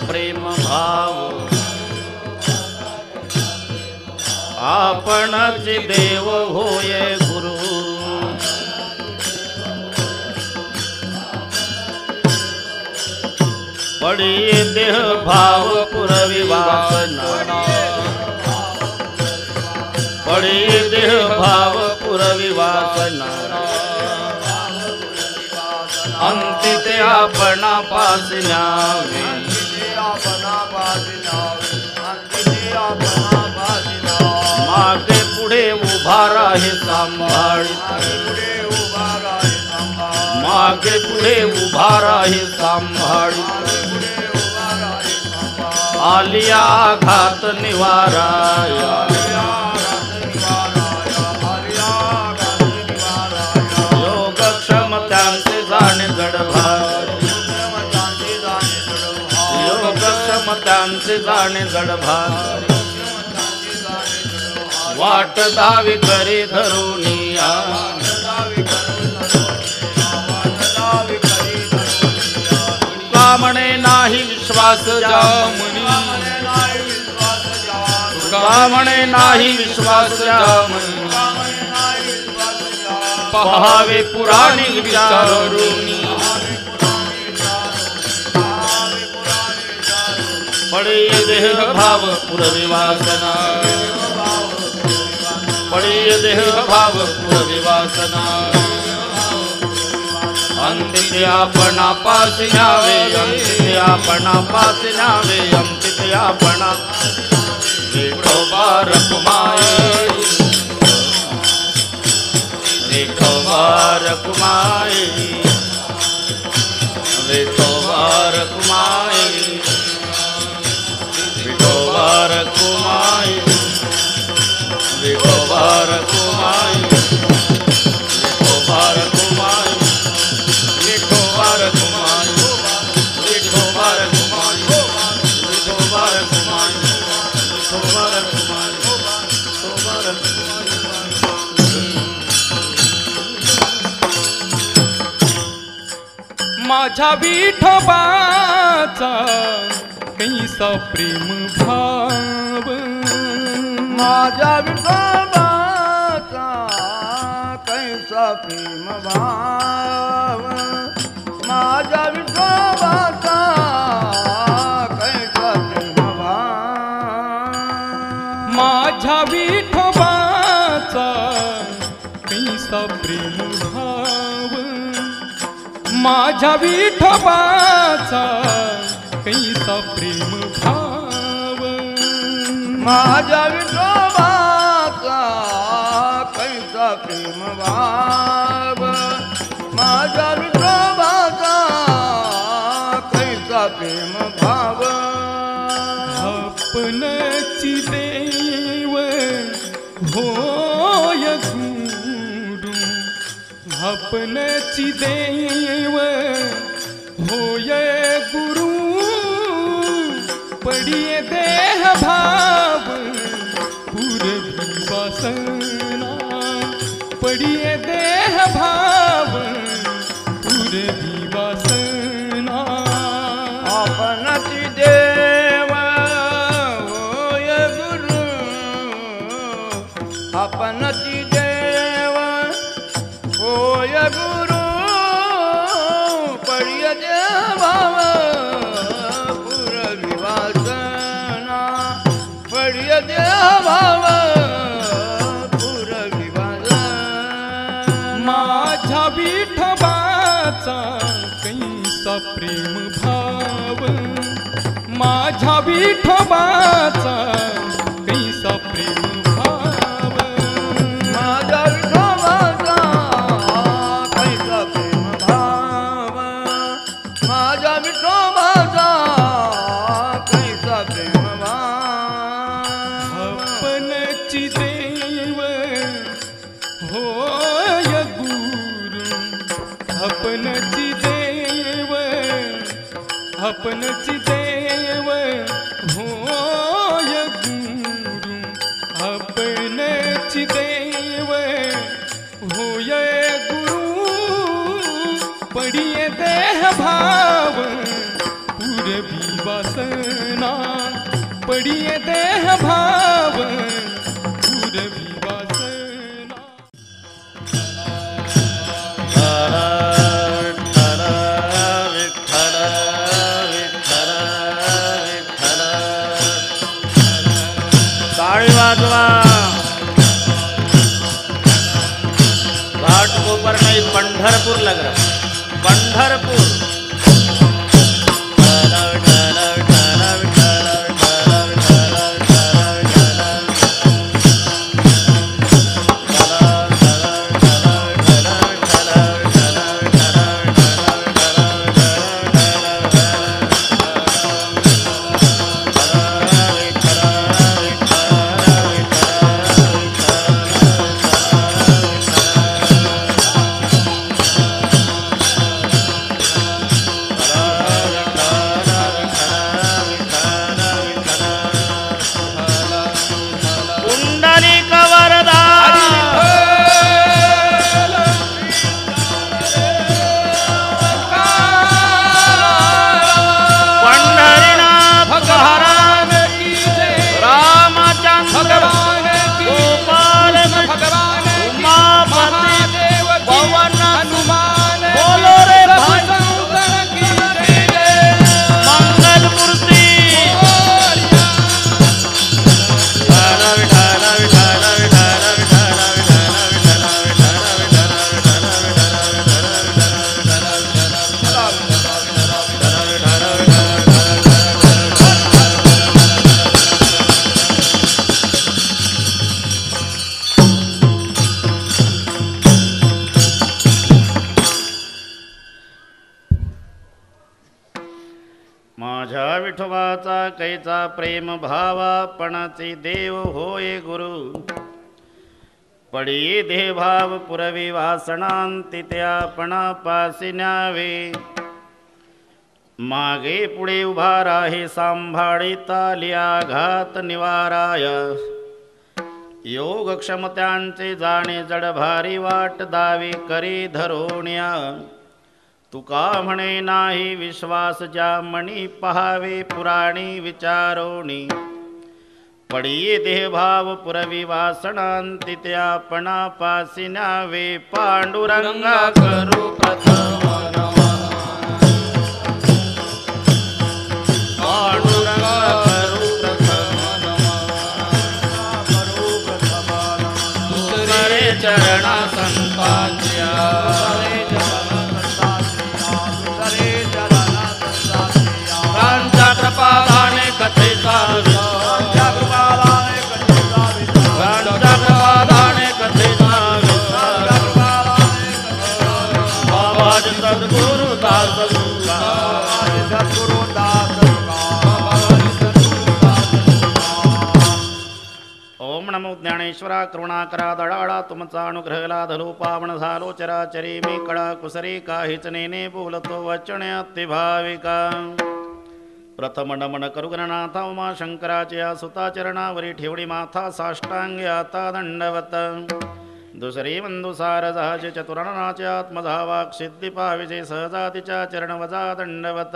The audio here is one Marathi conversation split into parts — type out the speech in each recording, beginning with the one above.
प्रेम भाव आपणच देव होय गुरु पडिये देह भाव पुरवी वासना पडिये देह भाव पुरवी वासना अंतिते आपणा पास न्यावे मागे पुढे उभा राहे सांभाळित मागे पुढे उभा राहे सांभाळित आलिया आघात निवाराया योगक्षम त्यांचे जाणे जडभार योगक्षम त्यांचे जाणे जडभार वाट दावी करी धरुनिया तुका म्हणे नाही विश्वास जामनी तुका म्हणे नाही विश्वास जामनी पहावे पुराणी विचारुनी पडिये देह भाव पुरवी वासना पडिये देह भाव पुरवी वासना अंतिते आपणा पास न्यावे अंतिते आपणा पास न्यावे अंतिते आपणा विठोबा रखुमाई विठोबा रखुमाई विठोबा रखुमाई विठोबा रखुमाई विठोबा रखुमाई विठोबा रखुमाई विठोबा रखुमाई विठोबा रखुमाई विठोबा रखुमाई विठोबा रखुमाई विठोबा रखुमाई माझ्या विठोबाचा कैसा प्रेम भाव माझ्या विठोबाचा कैसा प्रेम भाव माझ्या विठोबाचा कैसा प्रेम भाव माझ्या विठोबाचा कैसा प्रेम भाव माझ्या विठोबाचा कैसा प्रेम भाव माझ्या विठोबाचा कैसा प्रेम भाव माझ्या विठोबाचा कैसा प्रेम भाव आपणची देव होय गुरु आपणची देव होय गुरु पडिये देह भाव पुरवी वासना पडिये देह भाव पुरवी वासना आपणची देव होय गुरु आपणची देव होय गुरु पडिये देह भाव पुरवी वासना पडिये देह भाव पुरवी वासना माझ्या विठोबाचा कैसा प्रेम भाव माझ्या विठोबाचा कैसा प्रेम भाव माझ्या विठोबाचा कैसा प्रेम भाव माझ्या विठोबाचा कैसा प्रेम भाव आपणची देव होय गुरु आपणची देव आपणची देव होय गुरु आपणची देव होय गुरु पडिये देह भाव पुरवी वासना पडिये देह भाव पूरवी वासना ताळी वाजवा घाटकोपर नहीं पंढरपुर लग रहा पंढरपुर माझ्या विठोबाचा कैचा प्रेम भावापणाचे देव होय गुरु पडी देभाव पुरवी वासनांती त्यापणापासी न्यावे मागे पुढे उभा राहे सांभाळिता लियाघात निवाराय योग क्षमत्यांचे जाणे जडभारी वाट दावी करी धरोण्या तुका म्हणे नाही विश्वास ज्या मणी पहावे पुराणी विचारोणी पडी देहभाव पुरवी वासनांती त्यापणापासी न्यावे पांडुरंगा करू प्रथम पांडुरंगा करू प्रथम दुसरे चरणा संतांच्या कृपादाने कथेचा कृपादाने कथेचा बाबाज सद्गुरु दास ओम नमो ज्ञानेश्वरा करुणाकरा दडाळा तुमचा अनुग्रह लाधलो पावन झालो चराचरी मी कळा कुसरी काहीच नेने बोलतो वचने अतिभाविका प्रथम नमन करुगणनाथा उमा शंकराच्या सुताचरणावरी ठेवडी माथा साष्टांगी आता दंडवत दुसरी बंधुसार जहाचे चतुरणाचे आत्मधावाक सिद्धी पाविजे सहजातीच्या चरण वजा दंडवत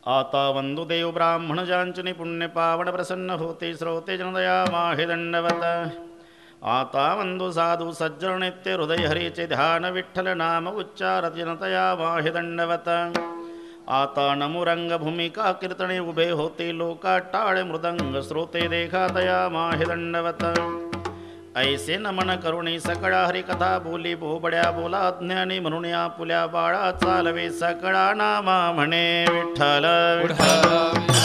आता वंदुदेव ब्राह्मण जांचनी पुण्य पावन प्रसन्न होते श्रोते जनदया माहे दंडवत आता वंदु साधु सज्जन नित्य हृदय हरीचे ध्यान विठ्ठल नाम उच्चारत जनतया माहे दंडवत आता नमुरंग भूमिका कीर्तने उभे होते लोका टाळे मृदंग श्रोते देखा दया माहे दंडवत ऐसे नमन करुणी सकळा हरिकथा बोली बोबड्या बोला ज्ञानी म्हणून या पुल्या बाळा चालवे सकळा नामा म्हणे विठ्ठल विठ्ठल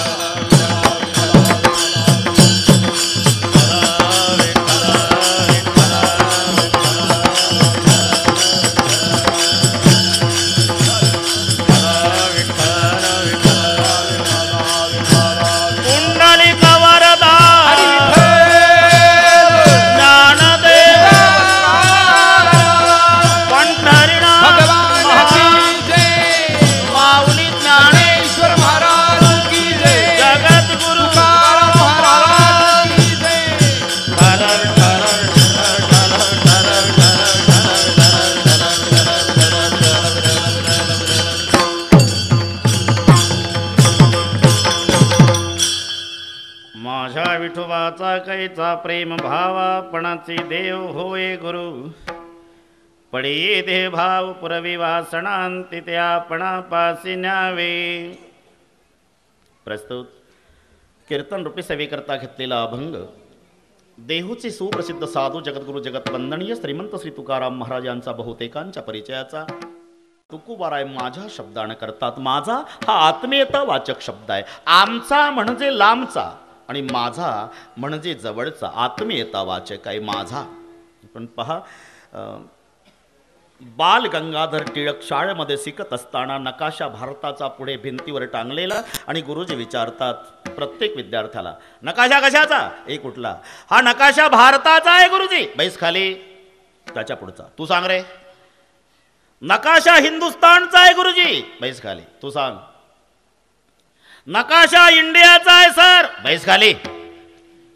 महाराज की जय माझ्या विठोबाचा कैचा प्रेम भावापणाचे देव होय गुरु पडिये देह भाव पुरवी वासनांती ते आपणापासी न्यावे. प्रस्तुत कीर्तन रूपी सेवेकरता घेतलेला अभंग देहूचे सुप्रसिद्ध साधू जगद्गुरु जगतवंदनीय श्रीमंत श्री तुकाराम महाराज यांचा बहुतेकांच्या परिचयाचा. तुकोबाराय माझ्या शब्दानं करतात. माझा हा आत्मीयता वाचक शब्द आहे. आमचा म्हणजे लांबचा आणि माझा म्हणजे जवळचा. आत्मीयता वाचक आहे माझा. पण पहा बाल गंगाधर टिळक शाळेमध्ये शिकत असताना नकाशा भारताचा पुढे भिंतीवर टांगलेला आणि गुरुजी विचारतात प्रत्येक विद्यार्थ्याला नकाशा कशाचा. एक कुठला. हा नकाशा भारताचा आहे गुरुजी. बैस खाली. त्याच्या पुढचा. तू सांग रे. नकाशा हिंदुस्थानचा आहे गुरुजी. बैस खाली. तू सांग. नकाशा इंडियाचा आहे सर. बैस खाली.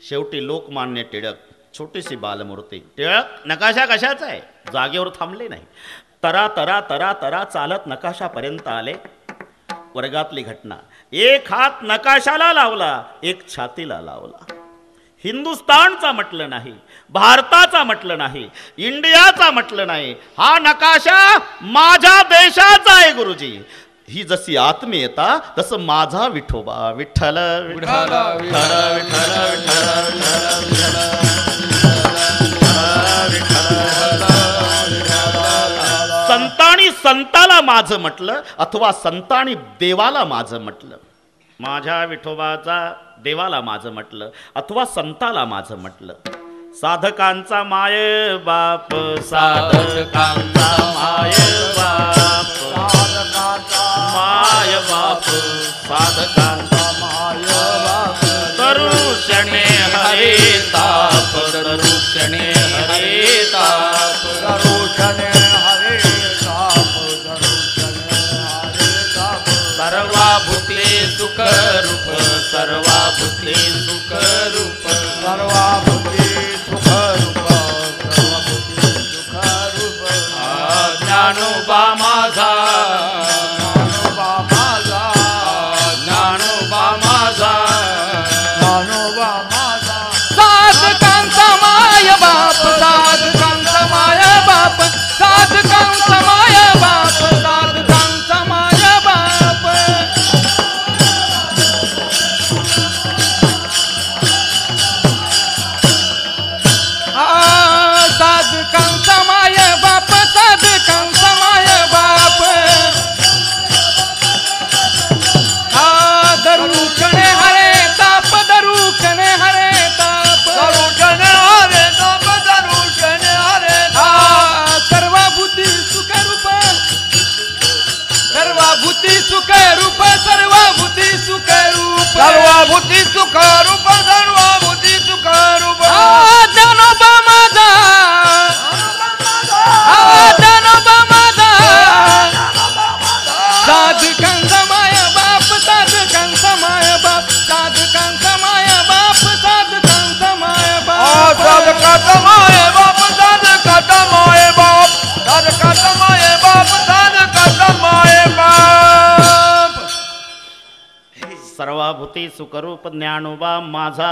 शेवटी लोकमान्य टिळक छोटीशी बालमूर्ती. टिळक नकाशा कशाचा आहे. जागेवर थांबले नाही. तरा तरा तरा तरा चालत नकाशापर्यंत आले. वर्गातली घटना. एक हात नकाशाला लावला, एक छातीला लावला. हिंदुस्थानचा म्हटलं नाही, भारताचा म्हटलं नाही, इंडियाचा म्हटलं नाही. हा नकाशा माझ्या देशाचा आहे गुरुजी. ही जशी आत्मीयता तसं माझा विठोबा विठ्ठल विठ्ठल विठ्ठल विठ्ठल संतांनी संताला माझं म्हटलं अथवा संतांनी देवाला माझं म्हटलं. माझ्या विठोबाचा देवाला माझं म्हटलं अथवा संताला माझं म्हटलं. साधकांचा माय बाप साधकांचा माय बाप माय बाप साधकांचा माय बाप. तरुषणे हरे ताप तरुषणे हरे ताप तरुषणे हरे ताप तरुषणे हरे ताप. सर्वाभूते सुख रूप सर्वाभूते सुख रूप सर्वाभूते सुख रूप सर्वाभूते सुख रूप. ज्ञानोबा माझा ज्ञानोबा माझा ज्ञानोबा माझा ज्ञानोबा माझा. साधकांचा माय बाप साधकांचा माय बाप साधकांचा माय बाप साधकांचा माय बाप. साधकांचा माय बाप साधकांचा माय बाप. दरुक्षणे हरे ताप दरुक्षणे हरे ताप दरुषणे हरे ताप दरुषणे हरे ताप. सर्वभूती सुख रूप सर्वभूती सुख रूप सर्वभूती सुख रूप सर्वभूती सुख रूप सर्वभूती सुख रूप. ज्ञानोबा माझा ज्ञानोबा माझा. साधकांचा माय बाप साधकांचा माय बाप साधकांचा माय बाप साधकांचा माय बाप. साधकाचा माय बाप साधकाचा माय बाप साधकाचा माय बाप साधकाचा माय बाप. सर्वाभूती सुखरूप ज्ञानोबा माझा.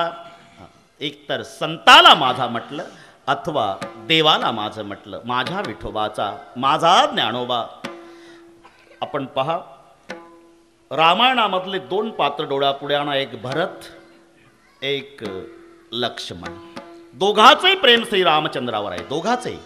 एकतर संताला माझा म्हटलं अथवा देवाला माझं म्हटलं. माझ्या विठोबाचा माझा ज्ञानोबा. आपण पहा रामायणामधले दोन पात्र डोळ्यापुढे आणा. एक भरत एक लक्ष्मण. दोघाचंही प्रेम श्रीरामचंद्रावर आहे. दोघाचंही.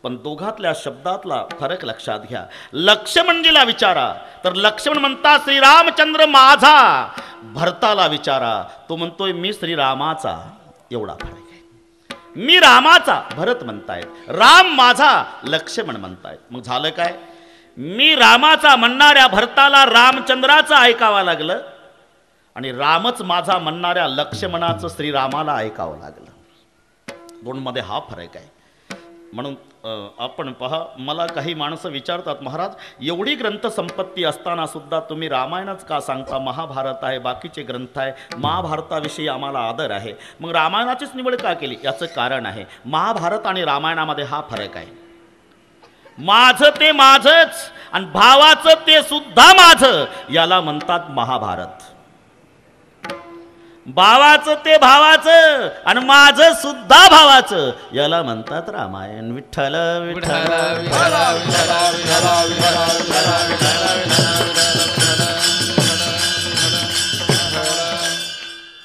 पण दोघातल्या शब्दातला फरक लक्षात घ्या. लक्ष्मणजीला विचारा तर लक्ष्मण म्हणता श्रीरामचंद्र माझा. भरताला विचारा तो म्हणतोय मी श्रीरामाचा. एवढा फरक आहे. मी रामाचा भरत म्हणतायत. राम माझा लक्ष्मण म्हणतायत. मग झालं काय. मी रामाचा म्हणणाऱ्या भरताला रामचंद्राचं ऐकावं लागलं आणि रामच माझा म्हणणाऱ्या लक्ष्मणाचं श्रीरामाला ऐकावं लागलं. दोनमध्ये हा फरक आहे. म्हणून आपण पहा मला काही माणसं विचारतात महाराज एवढी ग्रंथसंपत्ती असताना सुद्धा तुम्ही रामायणच का सांगता. महाभारत आहे बाकीचे ग्रंथ आहे. महाभारताविषयी आम्हाला आदर आहे. मग रामायणाचीच निवड का केली. याचं कारण आहे महाभारत आणि रामायणामध्ये हा फरक आहे. माझं ते माझंच आणि भावाचं ते सुद्धा माझं याला म्हणतात महाभारत. भावाचं ते भावाचं आणि माझं सुद्धा भावाचं, याला म्हणतात रामायण. विठ्ठल विठ्ठल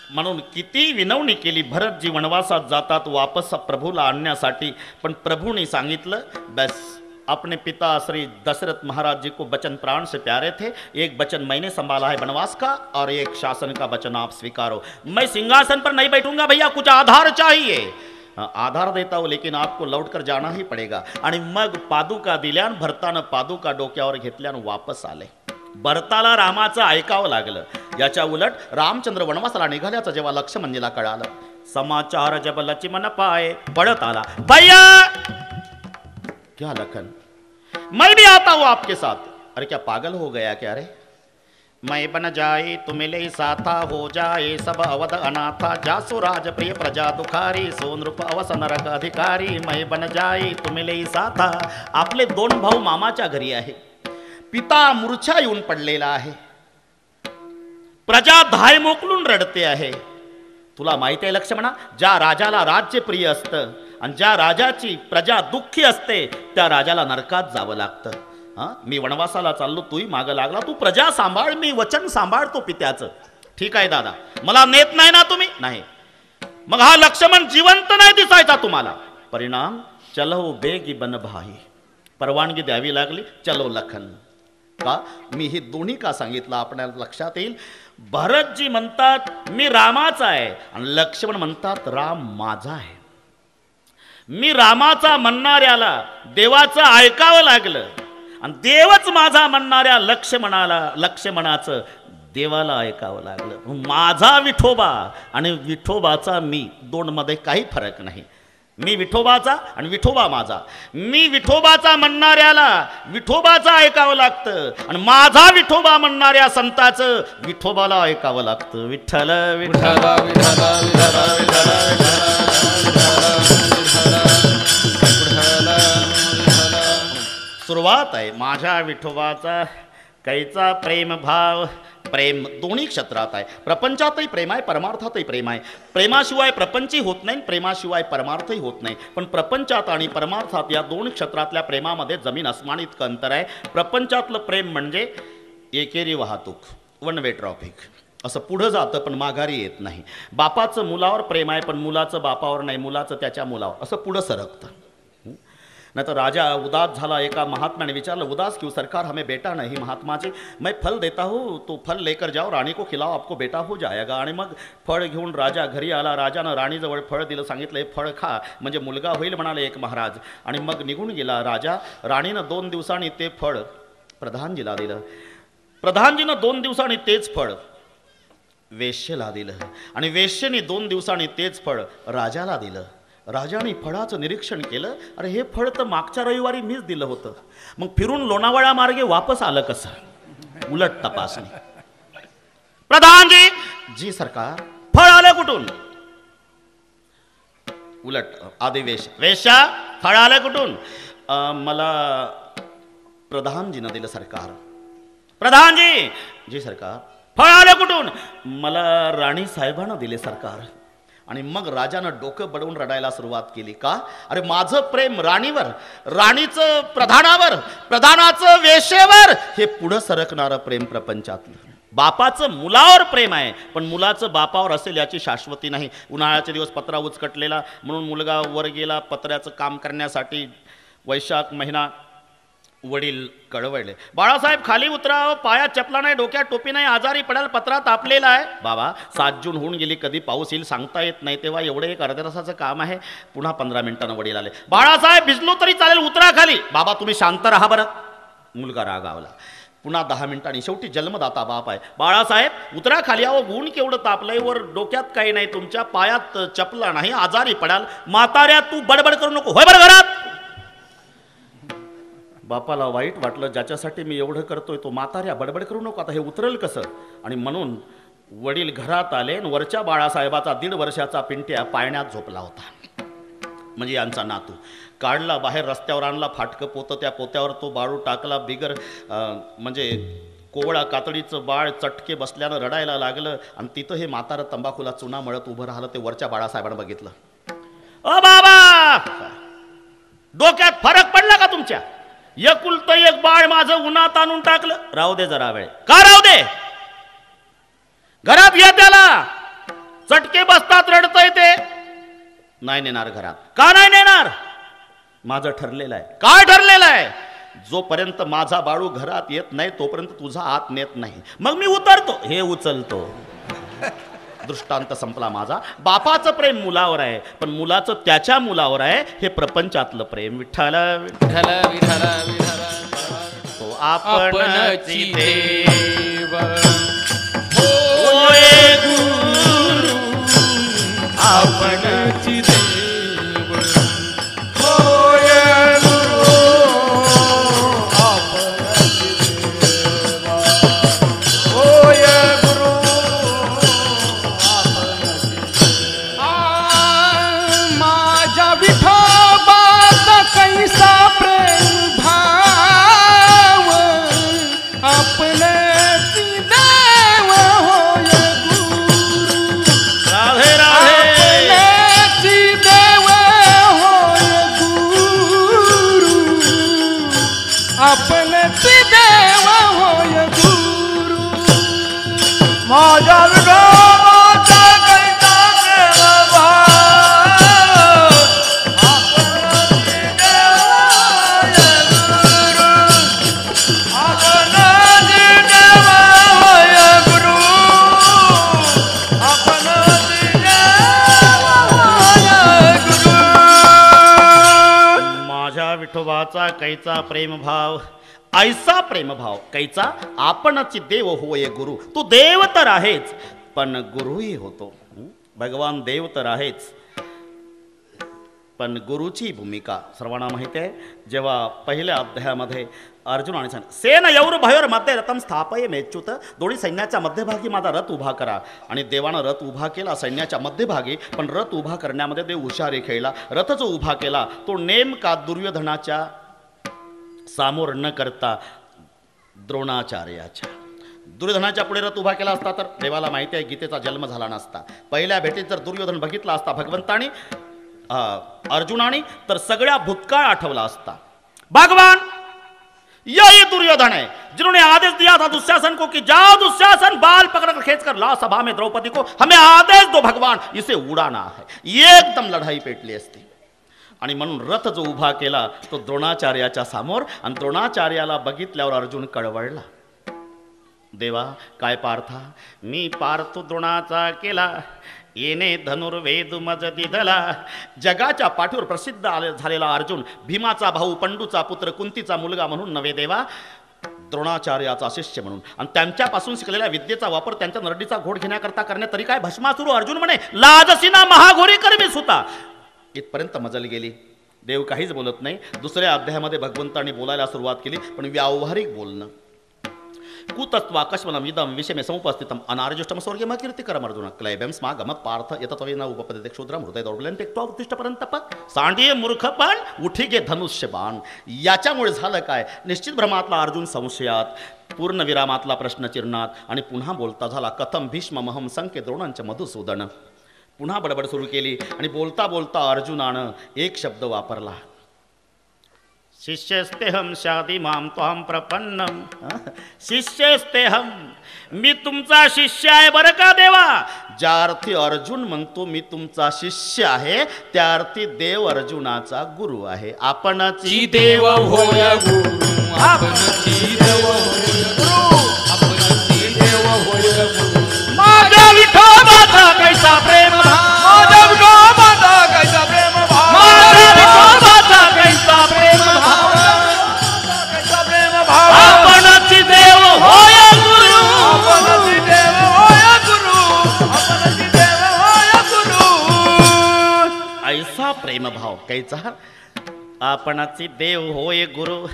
म्हणून किती विनवणी केली. भरतजी वनवासात जातात वापस प्रभूला आणण्यासाठी, पण प्रभूने सांगितलं बस अपने पिता श्री दशरथ महाराज जी को बचन प्राण से प्यारे थे, एक बचन मैंने संभाला है वनवास का और एक शासन का बचन आप स्वीकारो. मैं सिंहासन पर नहीं बैठूंगा भैया, कुछ आधार चाहिए. आधार देता हूं लेकिन आपको लौट कर जाना ही पडेगा. आणि मग पादुका दिल्यान भरतानं पादुका डोक्यावर घेतल्यान वापस आले. भरताला रामाचं ऐकावं लागलं. याच्या उलट रामचंद्र वनवासाला निघाल्याचं जेव्हा लक्ष्मणजीला कळालं, समाचार जब लक्ष्मण पाए पडत आला. भैया क्या लखन, मैं भी आता हूं आपके साथ. अरे क्या पागल हो गया क्या रे? मैं बन जाए तुम ले साथा, हो जाए सब अवध अनाथा, जासु राज प्रिय प्रजा दुखारी, सोनरूप अवस नरक अधिकारी. मैं बन जाए तुम ले साथा. आपले दोन भाऊ मामाच्या घरी आहे. पिता मूर्छा येऊन पडलेला आहे. प्रजा धाय मोकलून रडते आहे. तुला माहिती आहे लक्ष्मणा, ज्या राजाला राज्य प्रिय असतं आणि ज्या राजाची प्रजा दुःखी असते त्या राजाला नरकात जावं लागतं. मी वनवासाला चाललो, तूही मागं लागला. तू प्रजा सांभाळ, मी वचन सांभाळतो पित्याचं. ठीक आहे दादा, मला नेत नाही ना तुम्ही? नाही. मग हा लक्ष्मण जिवंत नाही दिसायचा तुम्हाला. परिणाम चलो बेगी बन भाई, परवानगी द्यावी लागली. चलो लखन. का मी हे दोन्ही का सांगितलं आपल्याला लक्षात येईल. भरतजी म्हणतात मी रामाचा आहे आणि लक्ष्मण म्हणतात राम माझा आहे. मी रामाचा म्हणणाऱ्याला देवाचं ऐकावं लागलं आणि देवच माझा म्हणणाऱ्या लक्ष्मणाचं देवाला ऐकावं लागलं. माझा विठोबा आणि विठोबाचा मी, दोन मध्ये काही फरक नाही. मी विठोबाचा आणि विठोबा माझा. मी विठोबाचा म्हणणाऱ्याला विठोबाचा ऐकावं लागतं आणि माझा विठोबा म्हणणाऱ्या संताचं विठोबाला ऐकावं लागतं. विठ्ठल विठ्ठल सुरुवात आहे माझ्या विठोबाचा कैचा प्रेम भाव. प्रेम दोन्ही क्षेत्रात आहे. प्रपंचातही प्रेम आहे, परमार्थातही प्रेम आहे. प्रेमाशिवाय प्रपंचही होत नाही, प्रेमाशिवाय परमार्थही होत नाही. पण प्रपंचात आणि परमार्थात या दोन क्षेत्रातल्या प्रेमामध्ये जमीन अस्मान इतकं अंतर आहे. प्रपंचातलं प्रेम म्हणजे एकेरी वाहतूक, वन वे ट्रॉफिक. असं पुढं जातं पण माघारी येत नाही. बापाचं मुलावर प्रेम आहे पण मुलाचं बापावर नाही, मुलाचं त्याच्या मुलावर, असं पुढं सरकतं. नहीं तो राजा उदास झाला. एका महात्म्याने विचारलं, उदास क्यों सरकार, हमें बेटा नहीं. महात्मा जी मैं फल देता हूँ, तो फल लेकर जाओ, राणी को खिलाओ, आपको बेटा हो जाएगा. आणि मग फळ घेऊन राजा घरी आला. राजानं राणीजवळ फळ दिलं, सांगितलं हे फळ खा म्हणजे मुलगा होईल म्हणाले एक महाराज. आणि मग निघून गेला राजा. राणीनं 2 दिवसांनी ते फळ प्रधानजीला दिलं. प्रधानजीनं 2 दिवसांनी तेच फळ वेश्येला दिलं आणि वेश्येने 2 दिवसांनी तेच फळ राजाला दिलं. राजाने फळाचं निरीक्षण केलं, अरे हे फळ तर मागच्या रविवारी मीच दिलं होतं. मग फिरून लोणावळा मार्गे वापस आलं कसं? उलट तपासणी. प्रधानजी, जी सरकार. फळ आलं कुठून? उलट आदिवेश. वेश्या, फळ आलं कुठून? मला प्रधानजीनं दिलं सरकार. प्रधानजी, जी सरकार. फळ आलं कुठून? मला राणी साहेबांना दिले सरकार. आणि मग राजानं डोकं बडवून रडायला सुरुवात केली. का? अरे माझं प्रेम राणीवर, राणीचं प्रधानावर, प्रधानाचं वेश्येवर, हे पुढं सरकणारं प्रेम प्रपंचातलं. बापाचं मुलावर प्रेम आहे पण मुलाचं बापावर असेल याची शाश्वती नाही. उन्हाळ्याचे दिवस पत्रा उचकटलेला म्हणून मुलगा वर गेला पत्र्याचं काम करण्यासाठी. वैशाख महिना. वडील कळवळले, बाळासाहेब खाली उतराव, पायात चपला नाही, डोक्यात टोपी नाही, आजारी पडाल, पत्रा तापलेला आहे. बाबा 7 जून होऊन गेली, कधी पाऊस येईल सांगता येत नाही, तेव्हा एवढे एक अर्ध्या तासाचं काम आहे. पुन्हा 15 मिनिटांना वडील आले. बाळासाहेब भिजलो तरी चालेल, उतरा खाली. बाबा तुम्ही शांत राहा बरं. मुलगा रागावला. पुन्हा 10 मिनिटांनी. शेवटी जन्मदाता बाप आहे. बाळासाहेब उतरा खाली. अहो ऊन केवढं तापलंय, वर डोक्यात काही नाही, तुमच्या पायात चपला नाही, आजारी पडाल. म्हाताऱ्या तू बडबड करू नको, होय बरं घरात. बापाला वाईट वाटलं, ज्याच्यासाठी मी एवढं करतोय तो म्हाताऱ्या बडबड करू नको, आता हे उतरेल कसं. आणि म्हणून वडील घरात आले आणि वरच्या बाळासाहेबाचा 1.5 वर्षाचा पिंट्या पाळण्यात झोपला होता, म्हणजे यांचा नातू. काढला बाहेर, रस्त्यावर आणला, फाटकं पोतं, त्या पोत्यावर तो बाळू टाकला. बिगर म्हणजे कोवळा कातडीचं बाळ चटके बसल्यानं रडायला लागलं आणि तिथं हे म्हातारं तंबाखूला चुना मळत उभं राहिलं. ते वरच्या बाळासाहेबांना बघितलं. अ बाबा, डोक्यात फरक पडला का तुमच्या? एकुलतं एक बाळ माझं उन्हात आणून टाकलं. राहू दे जरा वेळ. का राहू दे? घरात घ्या त्याला. चटके बसतात, रडतय ते. नाही नेणार घरात. का नाही नेणार? माझं ठरलेलं आहे. काय ठरलेलं आहे? जोपर्यंत माझा बाळू घरात येत नाही तोपर्यंत तुझा हात नेत नाही. मग मी उतरतो, हे उचलतो. दृष्टांत संपला माझा. बापाचं प्रेम मुलावर आहे, पण मुलाचं त्याच्या मुलावर आहे. हे प्रपंचातलं प्रेम. विठ्ठल विठ्ठल विठ्ठल विठ्ठल तो आपणची देव होय गुरु, आपणची देव होय गुरु, आपणची देव. होय गुरु, माझ्या विठोबाचा कैसा प्रेम भाव, आपणच देव होय गुरु, राधे राधे. आपणच देव होय गुरु, आपणच देव होय गुरु. माझ्या विठोबाचा कैसा प्रेम भाव, आपणची देव होय गुरु, आपणची देव होय गुरु, आपणची देव होय गुरु. माझ्या विठोबाचा कैचा प्रेमभाव, ऐसा प्रेमभाव कैचा, आपणची देव होय गुरु. तू देव तर आहेच, पण गुरुही होतो. भगवान देव तर आहेच, पण गुरुची भूमिका सर्वांना माहिती आहे. जेव्हा पहिल्या अध्यायामध्ये अर्जुनाने सांगितलं, सेन यौर भयोर मध्ये रथम स्थापय मेच्युत, दोन्ही सैन्याच्या मध्यभागी माझा रथ उभा करा. आणि देवानं रथ उभा केला सैन्याच्या मध्यभागी, पण रथ उभा करण्यामध्ये देव हुशारी खेळला. रथ जो उभा केला तो नेमका दुर्योधनाच्या सामोर न करता द्रोणाचार्याच्या. दुर्योधनाच्या पुढे रथ उभा केला असता तर देवाला माहिती आहे गीतेचा जन्म झाला नसता. पहिल्या भेटीत जर दुर्योधन बघितला असता भगवंतानी अर्जुनाने, तर सगळ्या भूतकाळ आठवला असता. भगवान यही दुर्योधन है जिन्होंने आदेश दिया था दुशासन को कि जाओ दुशासन, बाल पकड़कर खींच कर ला सभा में द्रौपदी को, हमें आदेश दो भगवान, इसे उड़ाना है. एकदम लढाई पेटली असती. आणि म्हणून रथ जो उभा केला तो द्रोणाचार्याच्या समोर, आणि द्रोणाचार्याला बघितल्यावर अर्जुन कळवळला. देवा काय पार्था, मी पार्थ द्रोणाचा केला, येणे धनुर्वेद मज दिधला. जगाच्या पाठीवर प्रसिद्ध झालेला अर्जुन, भीमाचा भाऊ, पंडूचा पुत्र, कुंतीचा मुलगा म्हणून नव्हे देवा, द्रोणाचार्याचा शिष्य म्हणून. आणि त्यांच्यापासून शिकलेल्या विद्येचा वापर त्यांच्या नरडीचा घोट घेण्याकरता करण्यात तरी काय भस्मासुरू. अर्जुन म्हणे, लाजसीना महाघोरी करमी सुता. इथपर्यंत मजल गेली. देव काहीच बोलत नाही. दुसऱ्या अध्यायामध्ये भगवंतांनी बोलायला सुरुवात केली, पण व्यावहारिक बोलणं. कुतत्वाकस्मनम इदम विषमे समुपस्थितम अनार्जुष्टम स्वर्गेम कीर्तिकरम अर्जुन क्लैब्यम स्मागम पार्थ यतत्वेन उपपदते क्षुद्रम हृदय दौडलेन तेक्त्वा उत्तिष्ठपर्यंत पक. सांडिये मूर्खपण, उठी गे धनुष्यबाण. याच्यामुळे झालं काय, निश्चित भ्रमातला अर्जुन संशयात, पूर्ण विरामातला प्रश्न चिरणात, आणि पुन्हा बोलता झाला. कथम भीष्ममहम संके द्रोणांच मधुसूदन. पुन्हा बडबड सुरू केली, आणि बोलता बोलता अर्जुनानं एक शब्द वापरला, शिष्यस्तेहम शादी माम त्वाम प्रपन्नम. शिष्यस्तेहम, मी तुमचा शिष्य आहे बरं का देवा. ज्या अर्थी अर्जुन म्हणतो मी तुमचा शिष्य आहे, त्या अर्थी देव अर्जुनाचा गुरु आहे. आपणची देव होय गुरु, आपणची देव होय गुरु, आपणची देव होय गुरु. माझ्या विठोबाचा कैसा प्रेम भाव, माझ्या विठोबाचा कैसा प्रेम भाव, माझ्या विठोबाचा कैसा प्रेम भाव, कैसा प्रेम भाव. आपणची देव होय गुरु, आपणची देव होय गुरु, आपणची देव होय गुरु. ऐसा प्रेम भाव कैचा, आपणाची देव होय गुरु.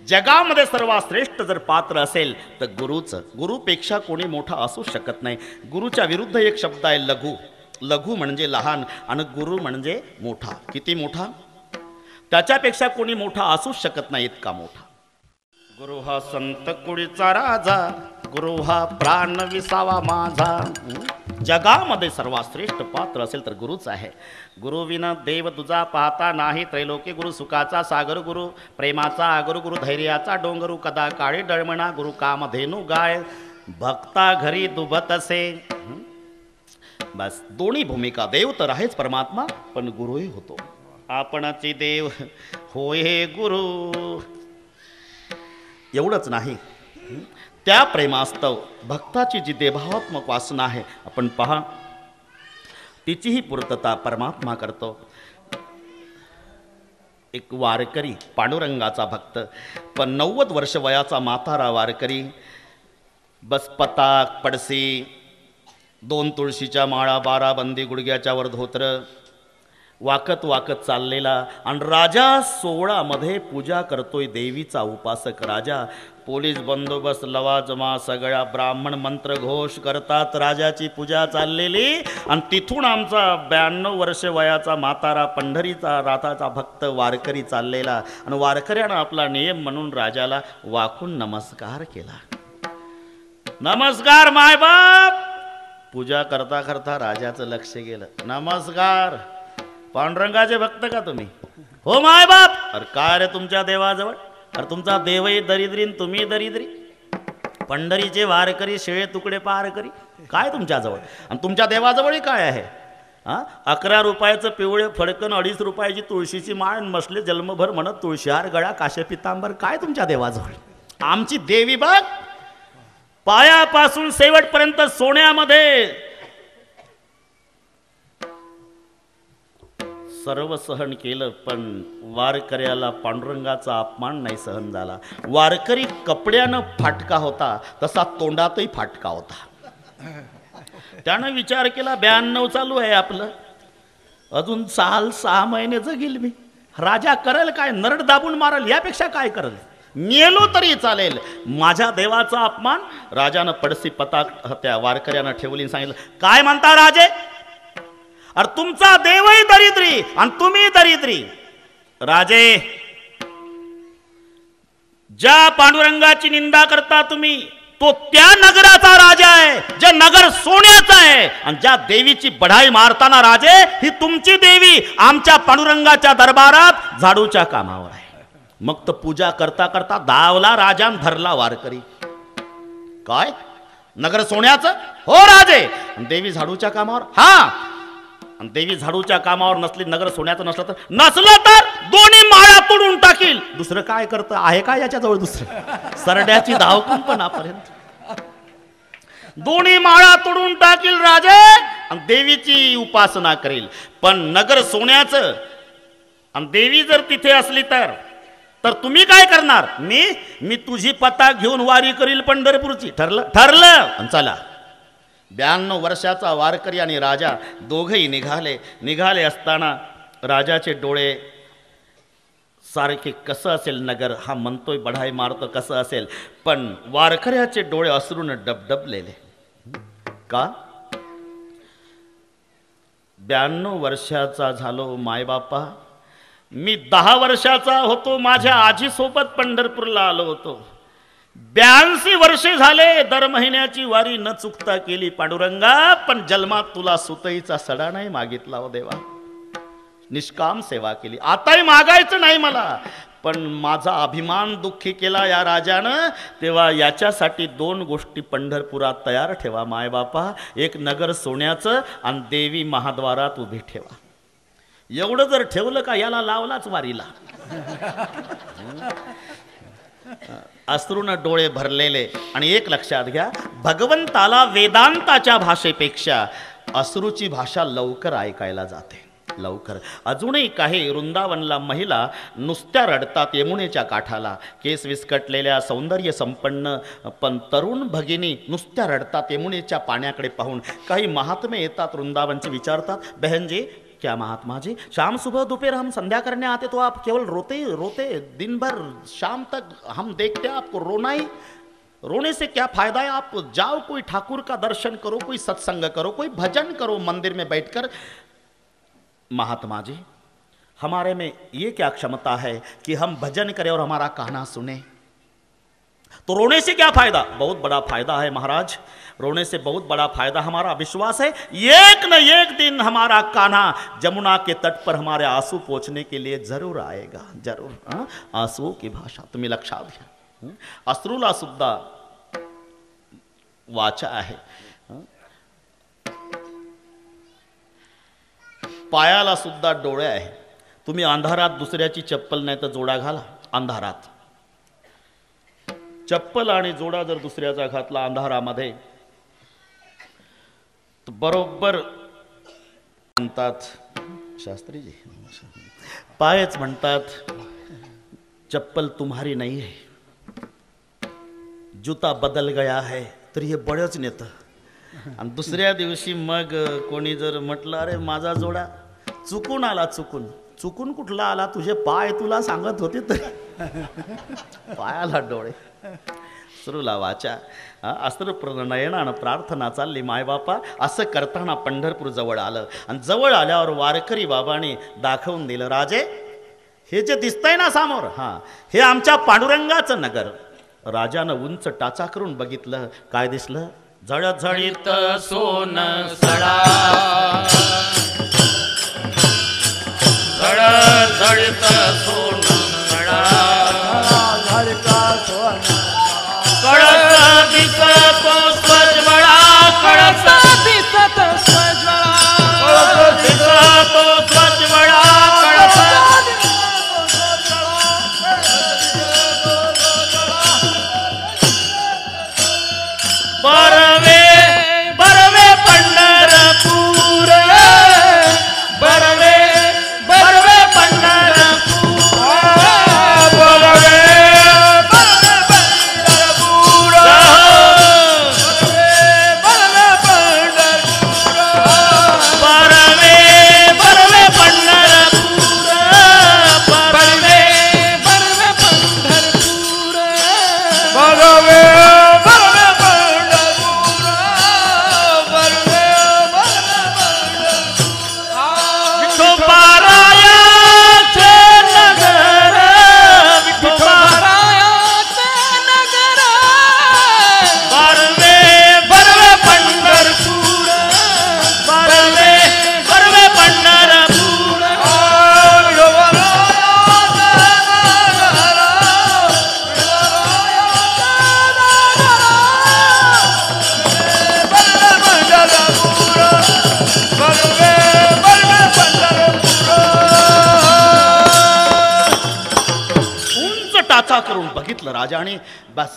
जगामध्ये सर्वात श्रेष्ठ जर पात्र असेल तर गुरुचं. गुरुपेक्षा कोणी मोठा असू शकत नाही. गुरुच्या विरुद्ध एक शब्द आहे लघु. लघु म्हणजे लहान, आणि गुरु म्हणजे मोठा. किती मोठा, त्याच्यापेक्षा कोणी मोठा असू शकत नाही, इतका मोठा. गुरु हा संत कुळीचा राजा, गुरु हा प्राण विसावा माझा. जगामध्ये सर्वात श्रेष्ठ पात्र असेल तर गुरुच आहे. गुरु विना देव तुझा पाहता नाही, त्रैलोकी गुरु सुखाचा सागर, गुरु प्रेमाचा आगर, गुरु धैर्याचा डोंगरू, कदा काळी डळमणा, गुरु कामधेनू गाय, भक्ता घरी दुभत असे. बस दोन्ही भूमिका. देव तर आहेच परमात्मा, पण गुरुही होतो. आपणाची देव होय हे गुरु. एवढंच नाही, त्या प्रेमास्तव भक्ताची जी देभावात्मक वासना आहे, आपण पहा, तिचीही पूर्तता परमात्मा करतो. एक वारकरी, पांडुरंगाचा भक्त, पण 90 वर्ष वयाचा म्हातारा वारकरी, बस पताक पडसी, 2 तुळशीच्या माळा, 12 बंदी, गुडघ्याच्या वर धोत्र, वाकत वाकत चाललेला. आणि राजा 16 पूजा करतोय, देवीचा उपासक राजा. पोलीस बंदोबस्त, लवाजमा, सगळ्या ब्राह्मण मंत्र घोष करतात, राजाची पूजा चाललेली. आणि तिथून आमचा 92 वर्ष वयाचा म्हातारा, पंढरीचा राधाचा भक्त वारकरी चाललेला. आणि वारकऱ्यानं आपला नियम म्हणून राजाला वाकून नमस्कार केला. नमस्कार मायबाप. पूजा करता करता राजाचं लक्ष गेलं. नमस्कार, पांडुरंगाचे भक्त का तुम्ही? हो मायबाप. अरे काय रे तुमच्या देवाजवळ? अरे तुमचा देवही दरिद्री, तुम्ही दरिद्री. पंढरीचे वारकरी शेळे तुकडे पार करी. काय तुमच्याजवळ? आणि तुमच्या देवाजवळही काय आहे? 11 रुपयाचं पिवळे फडकन, 2.5 रुपयाची तुळशीची माळ, मसले जन्मभर म्हणत तुळशीहार गळा, काशे पितांबर. काय तुमच्या देवाजवळ? आमची देवी बघ, पायापासून शेवटपर्यंत सोन्यामध्ये सर्व सहन केलं, पण वारकऱ्याला पांडुरंगाचा अपमान नाही सहन झाला. वारकरी कपड्यानं फाटका होता, तसा तोंडातही फाटका होता. त्यानं विचार केला, 92 चालू आहे आपलं, अजून 6 महिने जगील मी. राजा करल काय? नरड दाबून मारल, यापेक्षा काय करल? मेलो तरी चालेल. माझ्या देवाचा अपमान. राजानं पडसी पताक त्या वारकऱ्यानं ठेवली, सांगितलं, काय म्हणता राजे? अरे तुमचा देवही दरिद्री आणि तुम्ही दरिद्री. राजे, ज्या पांडुरंगाची निंदा करता तुम्ही, तो त्या नगराचा राजा आहे, जे नगर सोन्याचं आहे. आणि ज्या देवीची बढाई मारताना राजे, ही तुमची देवी आमच्या पांडुरंगाच्या दरबारात झाडूच्या कामावर आहे. मग तर पूजा करता करता दावला राजान धरला वारकरी. काय? नगर सोन्याचं? हो राजे. देवी झाडूच्या कामावर? हा. आणि देवी झाडूच्या कामावर नसली, नगर सोन्याचं नसलं तर दोन्ही माळा तोडून टाकील. दुसरं काय करतं? आहे का याच्याजवळ दुसरं? सरड्याची धावकुंपणापर्यंत दोन्ही माळा तोडून टाकील राजे, आणि देवीची उपासना करेल. पण नगर सोन्याचं, आणि देवी जर तिथे असली तर तुम्ही काय करणार? मी तुझी पताक घेऊन वारी करील पंढरपूरची. ठरलं? ठरलं. चला. 92 वर्षाचा वारकरी आणि राजा दोघेही निघाले असताना राजाचे डोळे सारखे, कसं असेल नगर, हा म्हणतोय बढाई मारतो, कसं असेल, पण वारकऱ्याचे डोळे अश्रूने डबडबलेले. का? 92 वर्षाचा झालो मायबापा. मी 10 वर्षाचा होतो, माझ्या आजीसोबत पंढरपूरला आलो होतो. 82 वर्षे झाले दर महिन्याची वारी न चुकता केली पांडुरंगा. पण जन्मात तुला सुतईचा सडा नाही मागितला हो देवा. निष्काम सेवा केली. आताही मागायचं नाही मला, पण माझा अभिमान दुःखी केला या राजानं. तेव्हा याच्यासाठी 2 गोष्टी पंढरपुरात तयार ठेवा मायबापा. एक नगर सोन्याचं आणि देवी महाद्वारात उभी ठेवा. एवढं जर ठेवलं का याला लावलाच वारीला. अश्रूनं डोळे भरलेले. आणि एक लक्षात घ्या, भगवंताला वेदांताच्या भाषेपेक्षा अश्रूची भाषा लवकर ऐकायला जाते. लवकर. अजूनही काही वृंदावनला महिला नुसत्या रडतात यमुनेच्या काठाला. केस विस्कटलेल्या, सौंदर्य संपन्न पण तरुण भगिनी नुसत्या रडतात यमुनेच्या पाण्याकडे पाहून. काही महात्मे येतात वृंदावनचे, विचारतात, बहन जी क्या महात्मा जी, शाम सुबह दोपहर हम संध्या करने आते तो आप केवल रोते दिन भर, शाम तक हम देखते आपको रोना ही. रोने से क्या फायदा है? आप जाओ, कोई ठाकुर का दर्शन करो, कोई सत्संग करो, कोई भजन करो मंदिर में बैठकर. महात्मा जी, हमारे में ये क्या क्षमता है कि हम भजन करें और हमारा कहना सुने? तो रोने से क्या फायदा? बहुत बड़ा फायदा है महाराज, रोने से बहुत बड़ा फायदा। हमारा विश्वास है एक न एक दिन हमारा कान्हा जमुना के तट पर हमारे आंसू पोंछने के लिए जरूर आएगा, जरूर। आंसुओं की भाषा तुम्ही लक्षात घ्या। अश्रूला सुद्धा वाचा आहे, पायाला सुद्धा डोळे आहे। तुम्ही अंधारात दुसऱ्याची चप्पल नाही तर जोडा घाला, अंधारात चप्पल आणि जोडा जर दुसऱ्याचा घातला अंधारामध्ये, तर बरोबर म्हणतात शास्त्रीजी, पायच म्हणतात चप्पल तुम्हारी नहीं है, जूता बदल गया है, तर हे बळच नेतं। आणि दुसऱ्या दिवशी मग कोणी जर म्हटलं अरे माझा जोडा चुकून आला, चुकून कुठला आला, तुझे पाय तुला सांगत होते तरी पायाला डोळे। श्रुला वाचा, अस्त्रनयनानं प्रार्थना चालली मायबापा। असं करताना पंढरपूर जवळ आलं आणि जवळ आल्यावर वारकरी बाबाने दाखवून दिलं, राजे हे जे दिसतंय ना समोर, हे आमच्या पांडुरंगाचं नगर। राजानं उंच टाचा करून बघितलं, काय दिसलं? झळझळीत सोन सडा, झळझळीत सोन सडा, कळस दिसतो स्वज्वळा, कळस दिसत स्वज्वळा, कळस दिसतो स्वज्वळा, कळस बरवे बरवे पंढरपूर, बरवे बरवे पंढरपूर, बरवे बरवे पंढरपूर, बरवे पंढरपूर, बरवे बरवे पंढरपूर, बरवे बरवे पंढरपूर, बरवे करून बघितलं राजाने। बस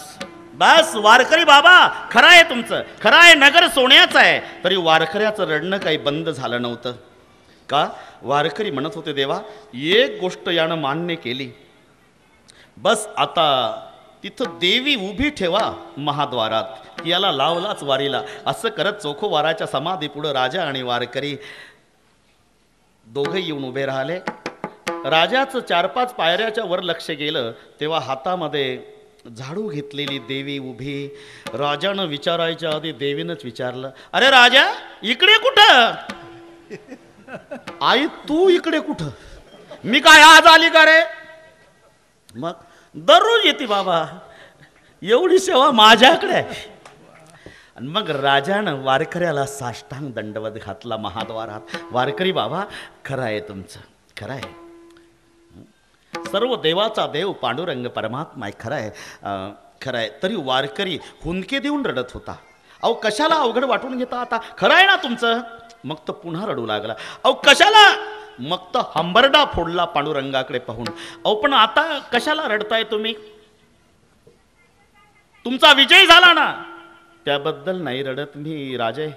बस वारकरी बाबा, खरं आहे तुमचं, खरं आहे नगर सोन्याचं आहे। तरी वारकऱ्याचं रडणं काही बंद झालं नव्हतं का? वारकरी म्हणत होते, देवा एक गोष्ट यानं मान्य केली, बस आता तिथं देवी उभी ठेवा महाद्वारात, याला लावलाच वारीला। असं करत चोखोवाराच्या समाधी पुढे राजा आणि वारकरी दोघे येऊन उभे राहिले। राजाचं 4-5 पायऱ्याच्या वर लक्ष गेलं तेव्हा हातामध्ये झाडू घेतलेली देवी उभी। राजानं विचारायच्या आधी देवीनंच विचारलं, अरे राजा इकडे कुठं? आई तू इकडे कुठं? मी काय आज आली का रे? मग दररोज येते बाबा, एवढी सेवा माझ्याकडे आहे। आणि मग राजानं वारकऱ्याला साष्टांग दंडवत घातला महाद्वारात। वारकरी बाबा खरं आहे तुमचं, खरं आहे, सर्व देवाचा देव पांडुरंग परमात्मा आहे, खरं आहे, खरं आहे। तरी वारकरी हुंदके देऊन रडत होता। अहो कशाला अवघड वाटून घेता आता, खरं आहे ना तुमचं? मग तो पुन्हा रडू लागला, अहो कशाला? मग तो हंबरडा फोडला पांडुरंगाकडे पाहून, अहो पण आता कशाला रडताय तुम्ही? तुमचा विजय झाला ना, त्याबद्दल नाही रडत मी राजे।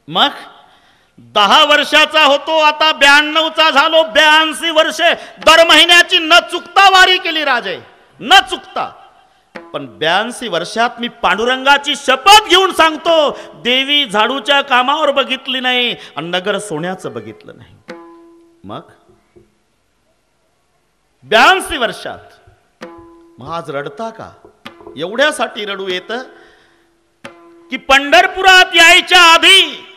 मग 10 वर्षाचा होतो, आता 92चा झालो, 82 वर्षे दर महिन्याची न चुकता वारी केली राजे, न चुकता। पण 82 वर्षात मी पांडुरंगाची शपथ घेऊन सांगतो, देवी झाडूच्या कामावर बघितली नाही आणि नगर सोन्याचं बघितलं नाही। मग 82 वर्षात मग आज रडता का? एवढ्यासाठी रडू येतं की पंढरपुरात यायच्या आधी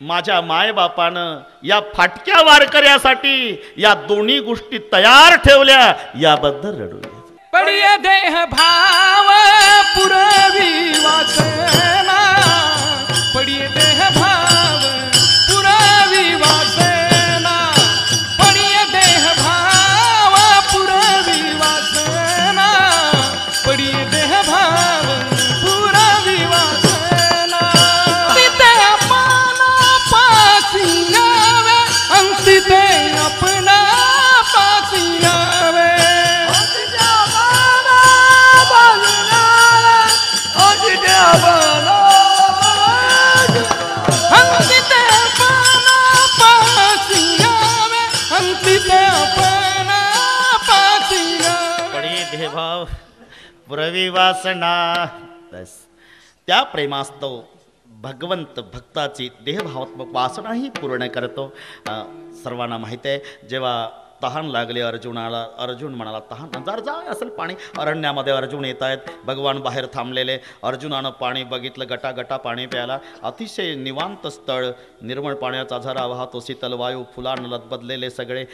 माझ्या मायबापानं या फाटक्या वारकऱ्यासाठी या दोन्ही गोष्टी तयार ठेवल्या, याबद्दल रडू येतं। पडिये देह भाव पुरवी वासना पडिये देह भाव पुरवी वासना पडिये देह भाव पुरवी वासना पडिये देह भाव पुरवी वासना तिथे अपना पासी यावे अंतिते अपना पासी यावे देहभाव पुरवी वासना. बस त्या प्रेमास्तव भगवंत भक्ताची देहभावात्मक वासनाही पूर्ण करतो. सर्वांना माहिती आहे जेव्हा तहान लागले अर्जुनाला, अर्जुन म्हणाला तहान जर जा असेल पाणी. अरण्यामध्ये अर्जुन येत आहेत, भगवान बाहेर थांबलेले. अर्जुनानं पाणी बघितलं, गटागटा पाणी प्यायला. अतिशय निवांत स्थळ, निर्मळ पाण्याचा झरा वाहतो, शीतल वायू, फुलांना लदबदलेले सगळे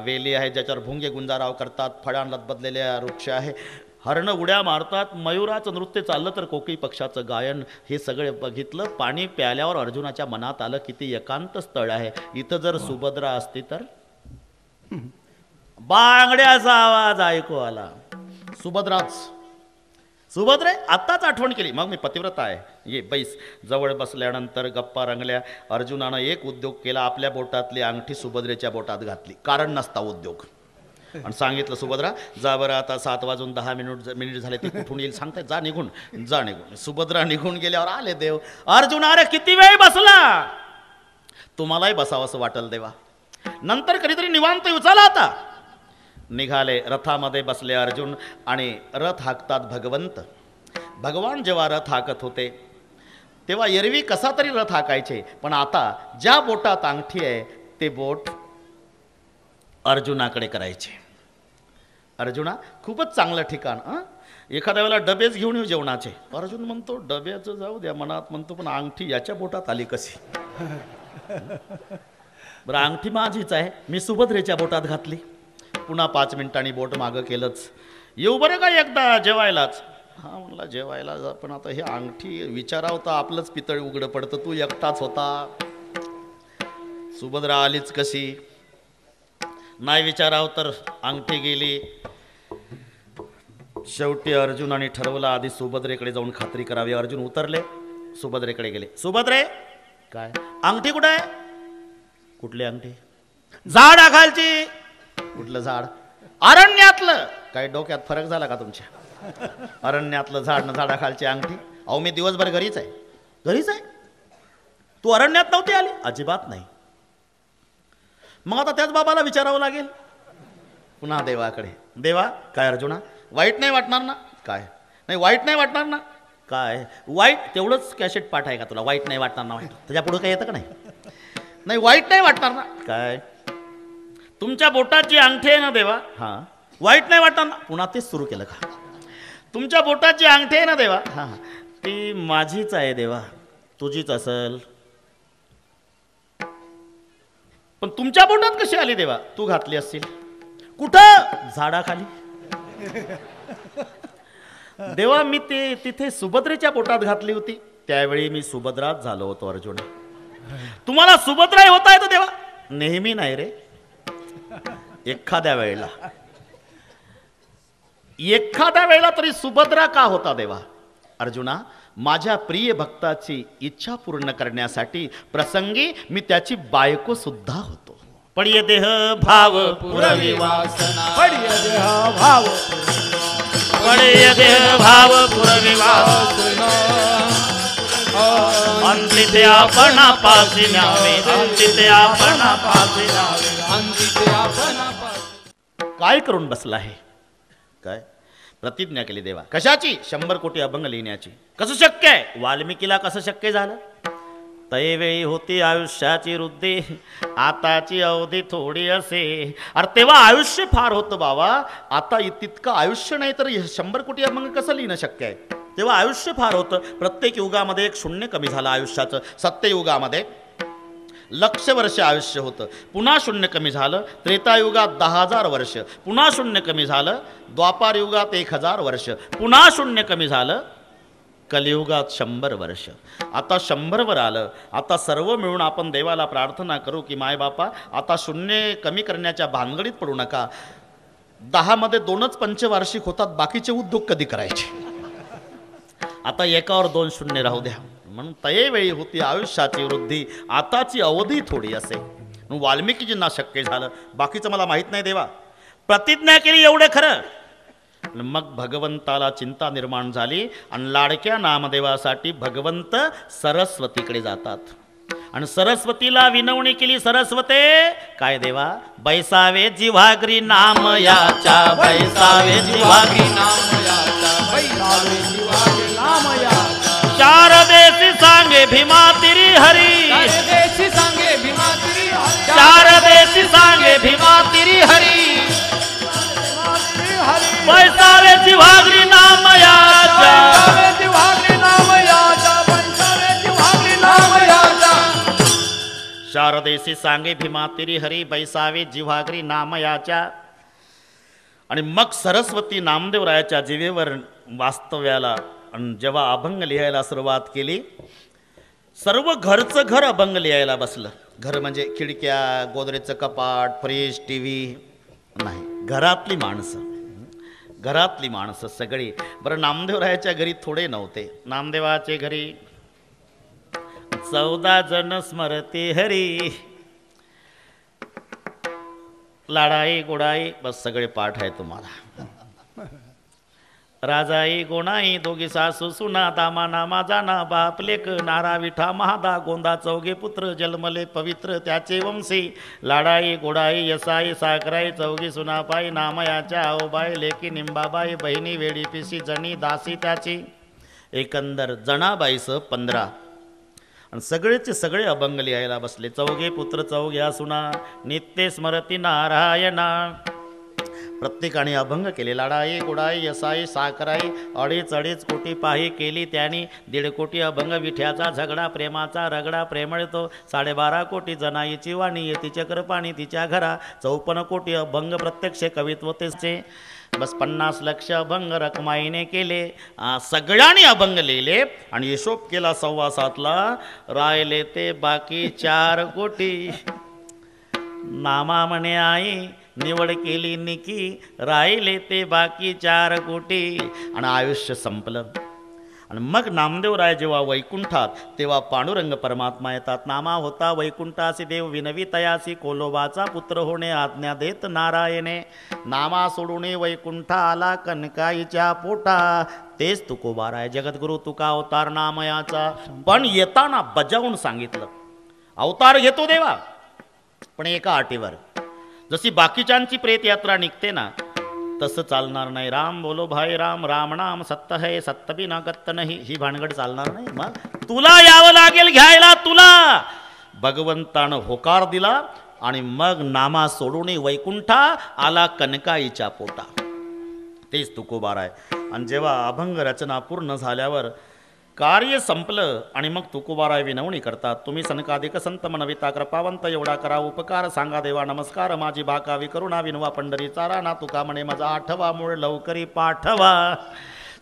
वेली आहेत ज्याच्यावर भुंगे गुंजाराव करतात, फळांना लदबदलेले वृक्ष आहे, हरणं उड्या मारतात, मयुराचं नृत्य चाललं तर कोकिळ पक्षाचं गायन. हे सगळे बघितलं. पाणी प्यायल्यावर अर्जुनाच्या मनात आलं किती एकांत स्थळ आहे. इथं जर सुभद्रा असती तर बांगड्याचा आवाज ऐकू आला. सुभद्राच, सुभद्रे आत्ताच आठवण केली. मग मी पतिव्रता आहे, ये बैस. जवळ बसल्यानंतर गप्पा रंगल्या. अर्जुनानं एक उद्योग केला, आपल्या बोटातली अंगठी सुभद्रेच्या बोटात घातली. कारण नसता उद्योग. आणि सांगितलं सुभद्रा जा बरं, आता 7:10 झाले, ती कुठून येईल सांगताय, जा निघून, जा निघून. सुभद्रा निघून गेल्यावर आले देव. अर्जुन अरे किती वेळ बसला, तुम्हालाही बसावंसं वाटल देवा, नंतर कधीतरी निवांत उचला. आता निघाले. रथामध्ये बसले अर्जुन आणि रथ हाकतात भगवंत. भगवान जेव्हा रथ हाकत होते तेव्हा एरवी कसा तरी रथ हाकायचे, पण आता ज्या बोटात अंगठी आहे ते बोट अर्जुनाकडे करायचे. अर्जुना खूपच चांगलं ठिकाण. एखाद्या वेळेला डबेच घेऊन येऊ जेवणाचे. अर्जुन म्हणतो डब्याचं जाऊ द्या, मनात म्हणतो पण अंगठी याच्या बोटात आली कशी. बरं अंगठी माझीच आहे, मी सुभद्रेच्या बोटात घातली. पुन्हा 5 मिनिटांनी बोट मागं केलंच. येऊ बरं का एकदा जेवायलाच. हा म्हणला जेवायला जा, पण आता हे अंगठी विचारावं तर आपलंच पितळ उघडं पडतं, तू एकटाच होता, सुभद्रा आलीच कशी. नाही विचारावं तर अंगठी गेली. शेवटी अर्जुनाने ठरवलं आधी सुभद्रेकडे जाऊन खात्री करावी. अर्जुन उतरले, सुभद्रेकडे गेले. सुभद्रे काय अंगठी कुठं आहे? कुठली अंगठी? झाड खालची. कुठलं झाड? अरण्यातलं. काही डोक्यात फरक झाला का तुमच्या? अरण्यातलं झाड ना झाडाखालची अंगठी. अहो मी दिवसभर घरीच आहे. घरीच आहे? तू अरण्यात नव्हती आली? अजिबात नाही. मग आता त्याच बाबाला विचारावं लागेल. पुन्हा देवाकडे. देवा काय अर्जुना वाईट नाही वाटणार ना? काय नाही वाईट नाही वाटणार ना? काय वाईट? तेवढंच कॅसेट पाठ आहे का तुला? वाईट नाही वाटणार ना? वाईट त्याच्या पुढे काय येतं का नाही? नाही वाईट नाही वाटणार ना? काय तुमच्या बोटाची अंगठी आहे ना देवा? हां. वाईट नाही वाटणार ना? पुन्हा तेच सुरू केलं का? तुमच्या बोटाची अंगठी आहे ना देवा? हां. ती माझीच आहे देवा. तुझीच असेल. पण तुमच्या बोटात कशी आली देवा? तू घातली असतील. कुठं? झाडाखाली. देवा मी ते तिथे सुभद्रेच्या बोटात घातली होती. त्यावेळी मी सुभद्राच झालो होतो अर्जुन. तुम्हाला सुभद्राही होता येतो देवा? नेहमी नाही रे, एखाद्या वेळेला. एखाद्या वेळेला तरी सुभद्रा का होता देवा? अर्जुना माझ्या प्रिय भक्ताची इच्छा पूर्ण करण्यासाठी प्रसंगी मी त्याची बायको सुद्धा होतो. पडिये देह भाव पुरवी वासना. पडिये देह भाव, पडिये देह भाव पुरवी वासना. अंतिते आपणा पासी न्यावे, अंतिते आपणा पासी न्यावे, अंतिते आपणा पासी. काय करून बसला आहे? काय प्रतिज्ञा केली देवा? कशाची? 100 कोटी अभंग लिहिण्याची. कसं शक्य आहे? वाल्मिकीला कसं शक्य झालं? तैवेळी होती आयुष्याची वृद्धी, आताची अवधी थोडी असे. अरे तेव्हा आयुष्य फार होतं बाबा, आता तितकं आयुष्य नाही तर 100 कोटी अभंग कसं लिहिणं शक्य आहे? तेव्हा आयुष्य फार होतं. प्रत्येक युगामध्ये एक शून्य कमी झालं आयुष्याचं. सत्ययुगामध्ये 1,00,000 वर्ष आयुष्य होतं. पुन्हा शून्य कमी झालं. त्रेतायुगात 10,000 वर्ष. पुन्हा शून्य कमी झालं. द्वापार युगात 1,000 वर्ष. पुन्हा शून्य कमी झालं. कलियुगात 100 वर्ष. आता 100 वर आलं. आता सर्व मिळून आपण देवाला प्रार्थना करू की माय बापा आता शून्य कमी करण्याच्या भानगडीत पडू नका. 10 मध्ये 2च पंचवार्षिक होतात, बाकीचे उद्योग कधी करायचे. आता एकावर 2 शून्य राहू द्या. म्हणून तयेवेळी होती आयुष्याची वृद्धी, आताची अवधी थोडी असे. वाल्मिकीजींना शक्य झालं, बाकीचं मला माहीत नाही. देवा प्रतिज्ञा केली एवढं खरं. मग भगवंताला चिंता निर्माण झाली आणि लाडक्या नामदेवासाठी भगवंत सरस्वतीकडे जातात आणि सरस्वतीला विनवणी केली. सरस्वते काय देवा, बैसावे जिव्हागरी नाम याच्या, बैसावे जिव्हागरी नाम याच्या, बैसावे जिव्हागरी नाम याच्या. चार देशी सांगे भीमा तिरी हरी, चार देशी सांगे भीमा तिरी हरी, चार देशी सांगे भीमा तिरी हरी. बैसावे जिव्हागरी नाम याच्या, बैसावे जिव्हागरी नाम याच्या, बैसावे जिव्हागरी नाम याच्या. शारदेशी सांगे भीमा तिरी हरी, बैसावे जिव्हागरी नाम याच्या. आणि मग सरस्वती नामदेवरायाच्या जिवेवर वास्तव्याला आणि जेव्हा अभंग लिहायला सुरुवात केली, सर्व घरचं घर अभंग लिहायला बसलं. घर म्हणजे खिडक्या, गोदरेजचं कपाट, फ्रीज, टी व्ही नाही, घरातली माणसं, घरातली माणसं सगळी. बरं, नामदेवरायाच्या घरी थोडे नव्हते. नामदेवाचे घरी 14 जण स्मरते हरी. लाडाई गोडाई बस सगळे पाठ आहे तुम्हाला. राजाई गोणाई दोघी सासू सुना, दामा नामा जाना बाप लेक, नारा विठा महादा गोंदा, चौघे पुत्र जन्मले पवित्र त्याचे वंशी. लाडाई गोडाई यसाई साकराई चौघी सुनापाई, नामयाच्या आओबाई लेकी निंबाबाई, बहिणी वेडी पिसी जणी दासी त्याची. एकंदर जणाबाईस 15 आणि सगळेचे सगळे अभंग लिहायला बसले. चौघे पुत्र चौघ्या सुना, नित्य स्मरती नारायणा. प्रत्येकाने अभंग केले. लाडाई गोडाई यसाई साकराई, अडीच कोटी पाही केली त्यांनी. 1.5 कोटी अभंग विठ्याचा झगडा, प्रेमाचा रगडा प्रेमळतो. 12.5 कोटी जनाईची वाणी, येती चक्र पाणी तिच्या घरा. 54 कोटी अभंग प्रत्यक्ष कवित्व तेचे. बस 50 लक्ष अभंग रकमाईने केले. सगळ्यांनी अभंग लिहिले आणि हिशोब केला 7.25ला. राहिले ते बाकी 4 कोटी. नामा म्हणे आई निवड केली निकी, राहिले ते बाकी 4 कोटी. आणि आयुष्य संपलं. आणि मग नामदेवराय जेव्हा वैकुंठात, तेव्हा पांडुरंग परमात्मा येतात. नामा होता वैकुंठासी देव विनवी तयासी, कोलोबाचा पुत्र होणे आज्ञा देत नारायणे. नामा सोडून वैकुंठा आला कनकाईच्या पोटा, तेच तुकोबाराय जगद्गुरु तुका अवतार नामयाचा. पण येताना बजावून सांगितलं, अवतार घेतो देवा पण एका अटीवर. जशी बाकीच्यांची प्रेत यात्रा निघते ना, तसं चालणार नाही. राम बोलो भाई राम, राम नाम सत्य है, सत्य भी ना गत्त नाही. ही भानगड चालणार नाही. मग तुला यावं लागेल घ्यायला तुला. भगवंतानं होकार दिला आणि मग नामा सोडून वैकुंठा आला कनकाईच्या पोटा, तेच तुकोबाराय. आणि जेव्हा अभंग रचना पूर्ण झाल्यावर कार्य संपलं आणि मग तुकोबाराय विनवणी करतात. तुम्ही सनकाधिक संत मनविता कृपावंत, एवढा करा उपकार, सांगा देवा नमस्कार. माझी भाकावी करुणा विनवा पंढरी चारा ना, तुका म्हणे माझा आठवा मूळ लवकरी पाठवा.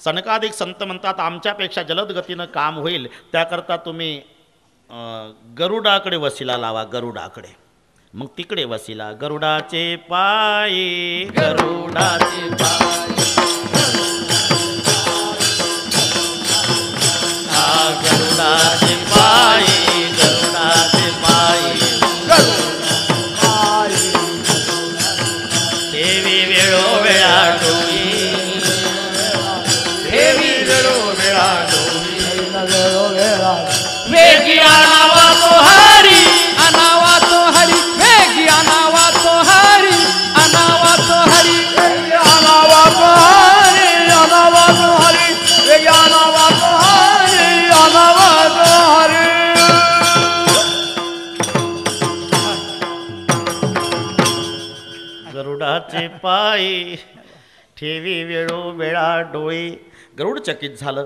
सनकाधिक संत म्हणतात आमच्यापेक्षा जलद गतीनं काम होईल, त्याकरता तुम्ही गरुडाकडे वसिला लावा. गरुडाकडे मग तिकडे वसिला. गरुडाचे पायी, गरुडाचे पायी, गरुडाचे पायी, गरुडाचे पायी, देवी वेळोवेळा डोळी, देवी वेळोवेळा डोळी. वेगी आणावा तो हरी, आणावा तो हरी, वेगी आणावा तो हरी, आणावा तो हरी, आणावा तो हरी, आणावा तो हरी, वेगी आणावा तो हरी, आणावा तो हरी. गरुडाचे पायी, ठेवी वेळोवेळा डोळी. गरुड चकित झालं.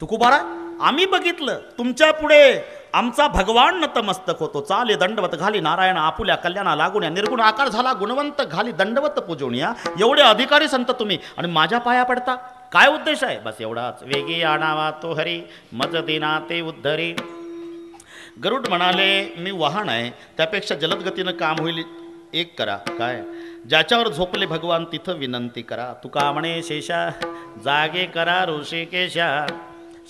तुकोबारा आम्ही बघितलं तुमच्या पुढे आमचा भगवान नतमस्तक होतो. चाले दंडवत घाली नारायण आपुल्या कल्याणा लागून या. निर्गुण आकार झाला गुणवंत घाली दंडवत पूजोनिया. एवढे अधिकारी संत तुम्ही आणि माझ्या पाया पडता. काय उद्देश आहे? बस एवढाच. वेगी आणावा तो हरी मज दिना ते उद्धरी. गरुड म्हणाले मी वाहन आहे, त्यापेक्षा जलदगतीनं काम होईल एक करा. काय? ज्याच्यावर झोपले भगवान तिथं विनंती करा. तुका म्हणे शेषा जागे करा ऋषिकेशा.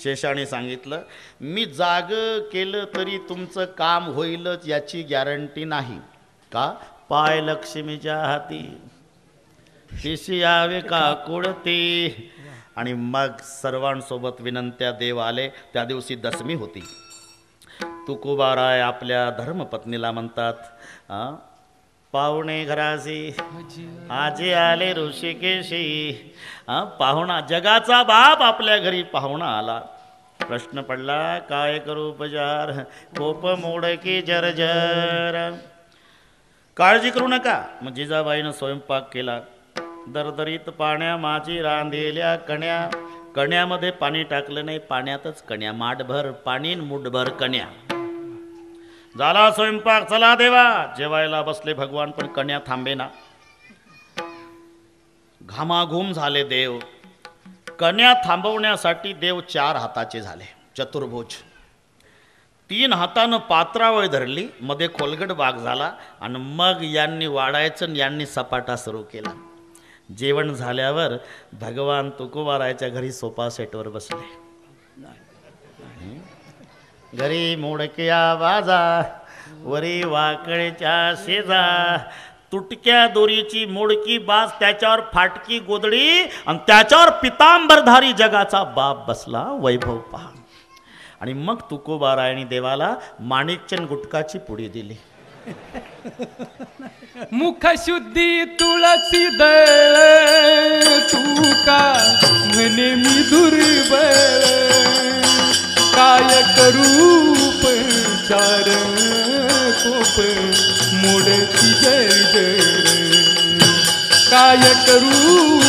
शेषाने सांगितलं मी जाग केलं तरी तुमचं काम होईलच याची गॅरंटी नाही. का? पाय लक्ष्मीच्या हाती शिशी यावे का कुडती. आणि मग सर्वांसोबत विनंत्या देव आले. त्या दिवशी दशमी होती. तुकोबाराय आपल्या धर्मपत्नीला म्हणतात पाहुणे घराशी आजी आले ऋषिकेशी. पाहुणा जगाचा बाप आपल्या घरी पाहुणा आला. प्रश्न पडला काय करू उपचार. कोप मोडकी जर्जर. काळजी करू नका. मग जिजाबाईनं स्वयंपाक केला. दरदरीत पाण्या माझी रांधेल्या कण्या. कण्यामध्ये पाणी टाकलं नाही, पाण्यातच कण्या. माठभर पाणी मुठभर कण्या. झाला स्वयंपाक. चला देवा. जेवायला बसले भगवान पण कन्या थांबेना. घामाघूम झाले देव. कन्या थांबवण्यासाठी देव 4 हाताचे झाले, चतुर्भुज. 3 हातानं पात्रावळ धरली, मध्ये खोलगट भाग झाला आणि मग यांनी वाढायचं आणि यांनी सपाटा सुरू केला. जेवण झाल्यावर भगवान तुकोबारायच्या घरी सोफा सेटवर बसले. घरी मोडक्या बाजा वरी वाकळीच्या शेजा. तुटक्या दोरीची मोडकी बाज, त्याच्यावर फाटकी गोदडी आणि त्याच्यावर पितांबरधारी जगाचा बाप बसला. वैभव पहा. आणि मग तुकोबारायणी देवाला माणिकचंद गुटकाची पुडी दिली. मुख शुद्धी तुळसी दळ तुका म्हणे मी दुर्बळ. काय करू चार कोप मोडती जर्जर. काय करू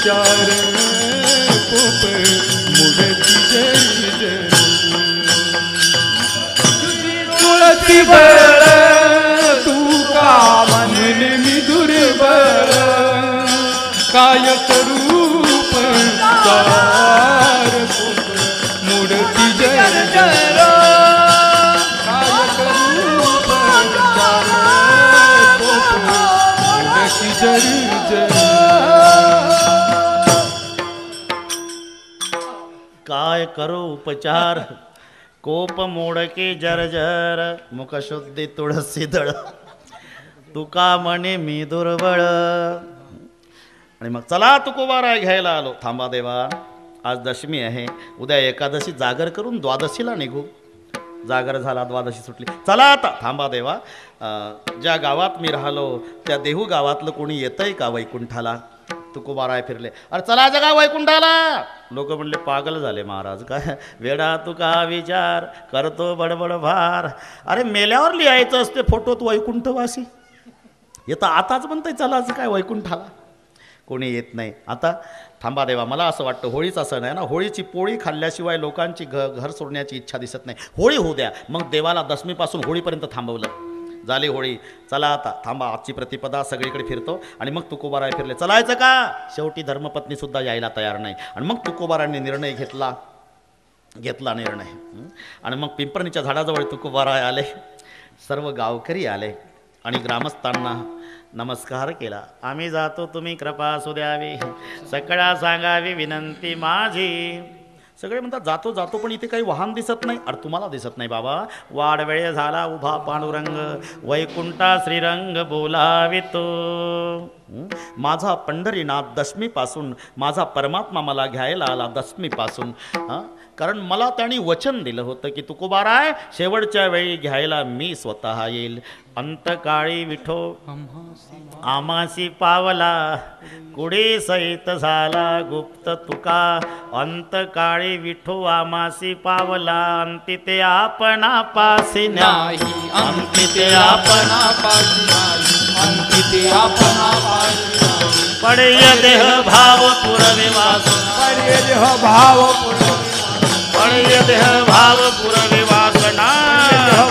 चार कोप मोडती जर्जर. तुळसी बळ तुका म्हणे मी दुर्बळ. काय करू चार कोप मोडती जर्जर. काय करू चार कोप मोडती जर्जर. काय करू उपचार कोप मोडके जर्जर. मुखशुद्धी तुळसी दळ तुका म्हणे मी दुर्बळ. आणि मग चला तुकोबाराय घ्यायला आलो. थांबा देवा, आज दशमी आहे, उद्या एकादशी जागर करून द्वादशीला निघू. जागर झाला, द्वादशी सुटली. चला आता. थांबा देवा, ज्या गावात मी राहिलो त्या देहू गावातलं कोणी येतंय का वैकुंठाला? तुकोबाराय फिरले. अरे चला जगा वैकुंठाला. लोक म्हणले पागल झाले महाराज, काय वेडा तुका विचार करतो बडबड भार. अरे मेल्यावर लिहायचं असते फोटोत वैकुंठवासी. येतं आताच म्हणतंय चलाच काय वैकुंठाला. कोणी येत नाही. आता थांबा देवा, मला असं वाटतं होळीचा सण आहे ना, होळीची पोळी खाल्ल्याशिवाय लोकांची घर सोडण्याची इच्छा दिसत नाही. होळी होऊ द्या. मग देवाला दशमीपासून होळीपर्यंत थांबवलं. झाली होळी. चला आता थांबा, आजची प्रतिपदा सगळीकडे फिरतो. आणि मग तुकोबाराय फिरले. चलायचं का? शेवटी धर्मपत्नी सुद्धा यायला तयार नाही. आणि मग तुकोबारायांनी निर्णय घेतला निर्णय. आणि मग पिंपरणीच्या झाडाजवळ तुकोबाराय आले. सर्व गावकरी आले आणि ग्रामस्थांना नमस्कार केला. आम्ही जातो, तुम्ही कृपा असू द्यावी, सगळा सांगावी विनंती माझी. सगळे म्हणतात जातो जातो, पण इथे काही वाहन दिसत नाही. अरे तुम्हाला दिसत नाही बाबा, वाढ वेळ झाला उभा पांडुरंग, वैकुंठा श्रीरंग बोलावितो. माझा पंढरीनाथ दशमीपासून, माझा परमात्मा मला घ्यायला आला दशमीपासून. कारण मला त्यांनी वचन दिलं होतं की तुकोबाराय शेवटच्या वेळी घ्यायला मी स्वतः येईल. अंतकाळी विठो आमासी पावला, कुडी सहित झाला गुप्त तुका. अंतकाळी विठो आमासी पावला, अंती ते आपणा पासी नाही. अंती ते आपणा पासी नाही. अंती ते आपणा पासी नाही. पडय देह भाव पुरविवास. पडय देह भाव पडय देह भाव पुरविवासना.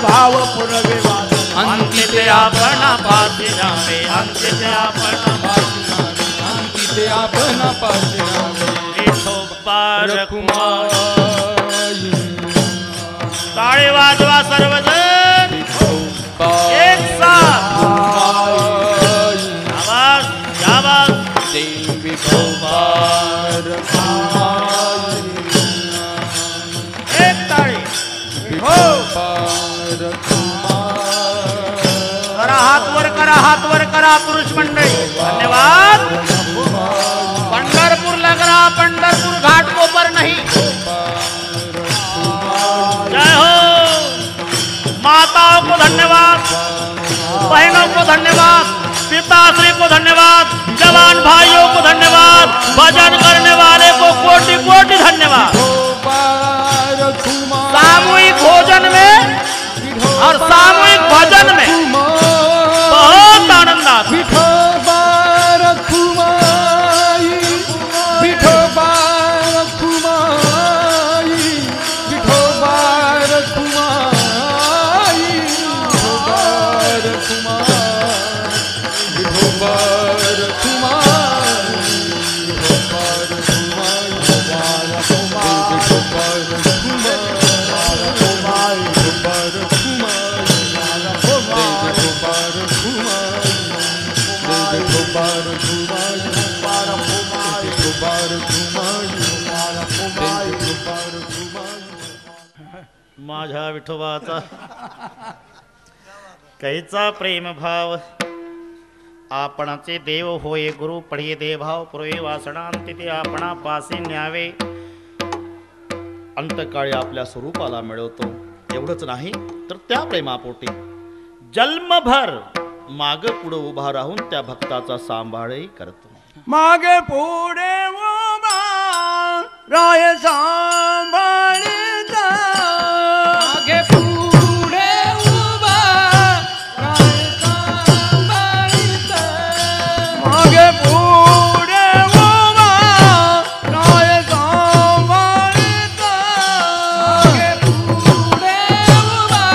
भाव पुनर्विवाद अंकित आपण पासी जावे अंकित आपण पासी जावे अंकित आपण पासी जावे विठोबा रखुमाई टाळी वाजवा सर्वजण एक साथ आवाज आवाज देवी विठोबा रखुमाई एक ताळी विठोबा रखुमाई करा हात वर करा पुरुष मंडळी धन्यवाद पंढरपूरला करा पंढरपूर घाट कोपर नहीं जय हो माताओं को धन्यवाद बहनों को धन्यवाद पिताश्री को धन्यवाद जवान भाइयों को धन्यवाद भजन करने वाले को कोटि कोटि धन्यवाद सामूहिक भोजन में और सामूहिक भजन में बहुत आनंद आता विठोबा रखुमाई विठोबा रखुमाई विठोबा रखुमाई विठोबा रखुमाई विठोबा रखुमाई विठोबा रखुमाई विठोबा रखुमाई विठोबा माझ्या विठोबाचा कैचा प्रेम भाव आपणाचे देव होय गुरु पढे देभाव पुरवे वासणांती ते आपणा पासे न्यावे अंतकाळी आपल्या स्वरूपाला मिळवतो एवढंच नाही तर त्या प्रेमापोटी जन्मभर माग पुढे उभा राहून त्या भक्ताचा सांभाळही करतो मागे पुढे उभा राय सांभाळीता मागे पुढे उभा राय सांभाळीता मागे पुढे उभा राय सांभाळीता मागे पुढे उभा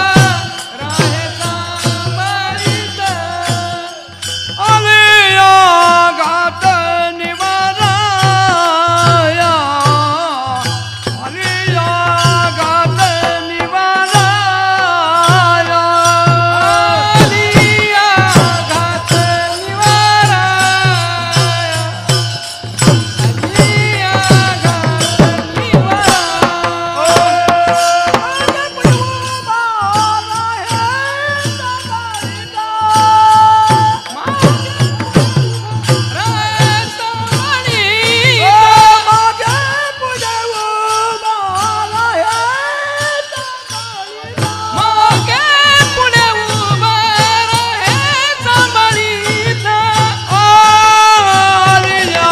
राय सांभाळीता आलिया घात निवाराया आलिया घात निवाराया आलिया घात निवाराया आलिया घात मागे पुढे उभा राय सांभाळीता आलिया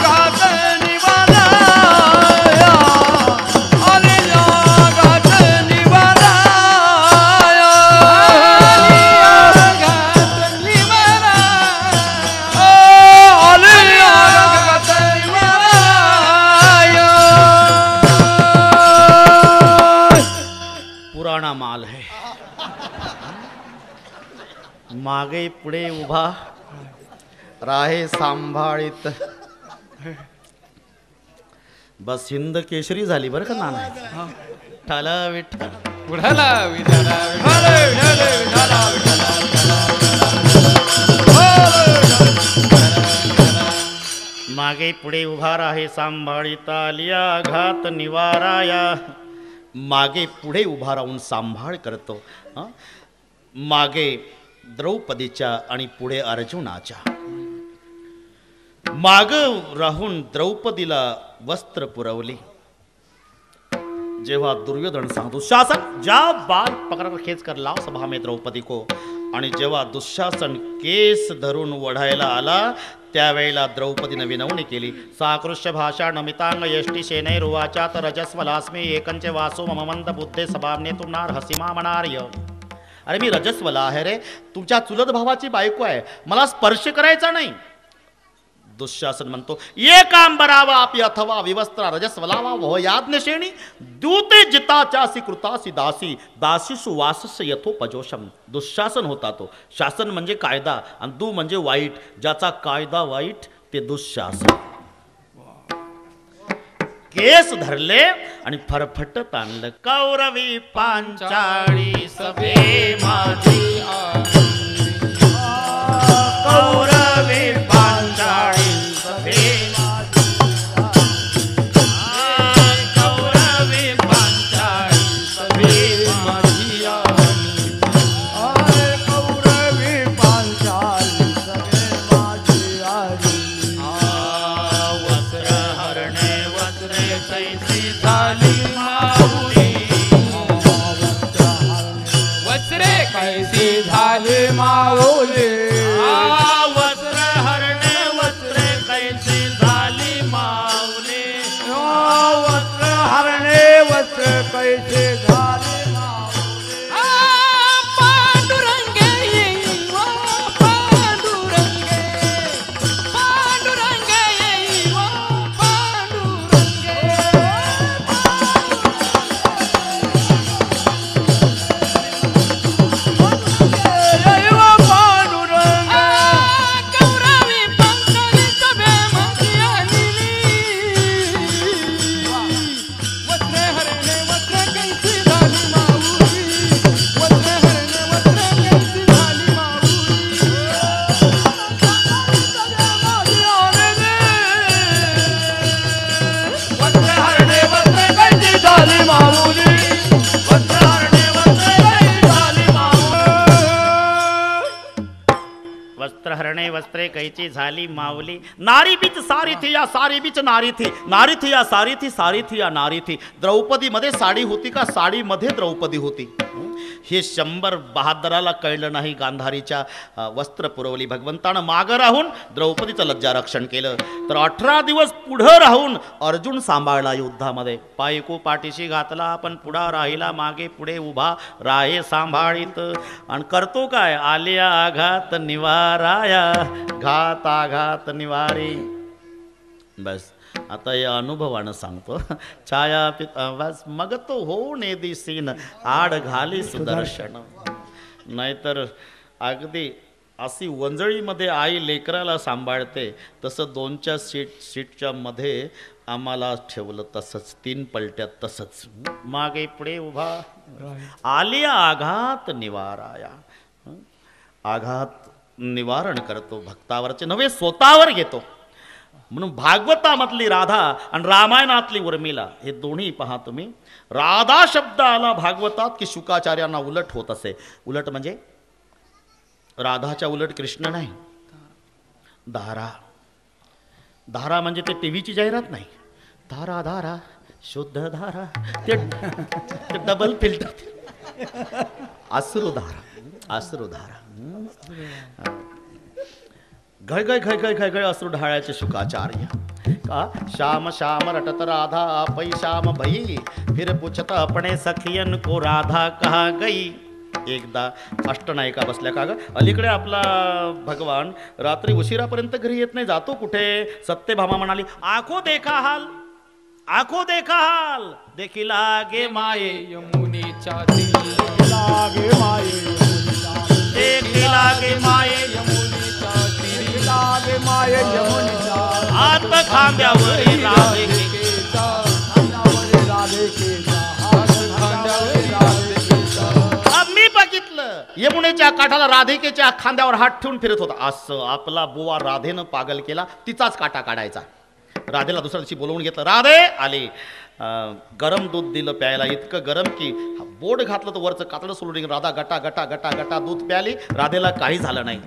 घात निवाराया आलिया घात निवाराया आलिया घात निवाराया पुराना माल है मागे पुढे उभा राहे सांभाळीत बस हिंद केशरी झाली बरं का नाना ठाला विठ्ठल उडाला विठाला मागे पुढे उभा राहे सांभाळीता आलिया घात निवाराया मागे पुढे उभा राहून सांभाळ करतो हं? मागे द्रौपदीच्या आणि पुढे अर्जुनाच्या माग राहून द्रौपदीला वस्त्र पुरवली जेव्हा दुर्योधन सांगतो शासन जा बाल पकड़ खेच कर लाव सभा में द्रौपदी को आणि जेव्हा दुःशासन केस धरून ओढायला आला त्यावेळेला द्रौपदीने विनवणी केली साकृष्य भाषा नमितांग यष्टी शेनैरुवाचात रजस्वलास्मी एकंच वासो मम मंद बुद्धे सभामने तू नार हसीमा मनार्य अरे मी रजस्वला आहे रे तुमच्या चुलत भावाची बायको आहे मला स्पर्श करायचा नाही दुःशासन म्हणतो एकांबरावा अपि अथवा विवस्त्रा रजस्वलावा वह याज्ञशेणी दूते जिताचासी कृतासी दासी दासीसु वासस्य यथोपजोषम. दुःशासन होता तो. शासन म्हणजे कायदा आणि दु म्हणजे वाईट. ज्याचा कायदा वाईट ते दुःशासन. केस धरले आणि फरफटत आणलं. कौरवी पांचाळी सभे माझी कौरवी पांचाळी सभे कौरवी पांचाळी सभे माझी कौरवी पांचाली सभे माझी आली. वस्त्र हरणे वस्त्रे कैसी झाली माऊली. वस्त्रे कैसी झाली माऊली. वस्त्र हरणे वस्त्रे कैसी झाली माऊली. वस्त्र हरणे वस्त्र कैसे झाले माऊली. पांडुरंगे येई वा पांडुरंगे. पांडुरंगे येई वा पांडुरंगे. जय पांडुरंग. कौरवी पंचाली सभे माझी आलेली. वस्त्रे हरणे वस्त्रे कैसी झाली माऊली. वस्त्रे हरणे वस्त्रे कैसी झाली माऊली. वस्त्र हरणे वस्त्र कैसी झाली माऊली. वस्त्र हरणे वस्त्र कैसी झाली माऊली. वस्त्र हरणे वस्त्रे कैची झाली माऊली. नारी बीच सारी थी या सारी बीच नारी थी. नारी थी या सारी थी सारी थी या नारी थी. द्रौपदी मध्ये साडी होती का साडी मध्ये द्रौपदी होती. हे 100 बहादराला कळलं नाही. गांधारीच्या वस्त्र पुरवली. भगवंतानं मागं राहून द्रौपदीचं लज्जारक्षण केलं. तर 18 दिवस पुढं राहून अर्जुन सांभाळला युद्धामध्ये. पायको पाठीशी घातला पण पुढा राहिला मागे पुढे उभा राहे सांभाळीत. आणि करतो काय आलिया आघात निवाराया घात आघात निवारी. बस आता या अनुभवानं सांगतो. छाया बस मग तो होऊ ने दिसीन आड घाली सुदर्शन. नाहीतर अगदी अशी वंजळीमध्ये आई लेकराला सांभाळते तसं 2च्या सीटच्या मध्ये आम्हाला ठेवलं तसंच 3 पलट्यात तसंच मागे पुढे उभा. आलिया आघात निवाराया. आघात निवारण करतो. भक्तावरचे नव्हे स्वतःवर घेतो. म्हणून भागवतामधली राधा आणि रामायणातली उर्मिला हे दोन्ही पहा तुम्ही. राधा शब्द आला भागवतात की शुकाचार्यांना उलट होत असे. उलट म्हणजे राधाच्या उलट कृष्ण नाही. धारा. धारा म्हणजे ते टीव्हीची जाहिरात नाही. धारा धारा शुद्ध धारा ते डबल फिल्टर. अश्रुधारा. अश्रुधारा. घय घय घय घय घय घय अश्रू ढाळ्याचे शुकाचार्य. का श्याम श्याम रटत राधा पै श्याम भई फिर पूछत अपने सखियन को राधा कहा गई. एकदा अष्टनायिका बसल्या का ग. अलीकडे आपला भगवान रात्री उशिरापर्यंत घरी येत नाही. जातो कुठे. सत्यभामा म्हणाली आखो देखा हाल आखो देखा हाल देखी लागे माये यमुनेच्या तीरी. लागे माये देखी लागे माये यमुनेच्या तीरी. लागे माये यमुनेच्या हात खांद्यावरी राधिकेचा. राधिकेचा खांद्यावरी राधिकेचा. मी बघितलं यमुनेच्या काठाला राधिकेच्या खांद्यावर हात ठेवून फिरत होता. असं आपला बुवा राधेनं पागल केला. तिचाच काटा काढायचा. राधेला दुसऱ्या दिवशी बोलवून घेतलं. राधे आली. गरम दूध दिलं प्यायला. इतकं गरम की बोट घातलं तर वरचं कातडं सोडून राधा गटा गटा गटा गटा दूध प्याली. राधेला काही झालं नाही.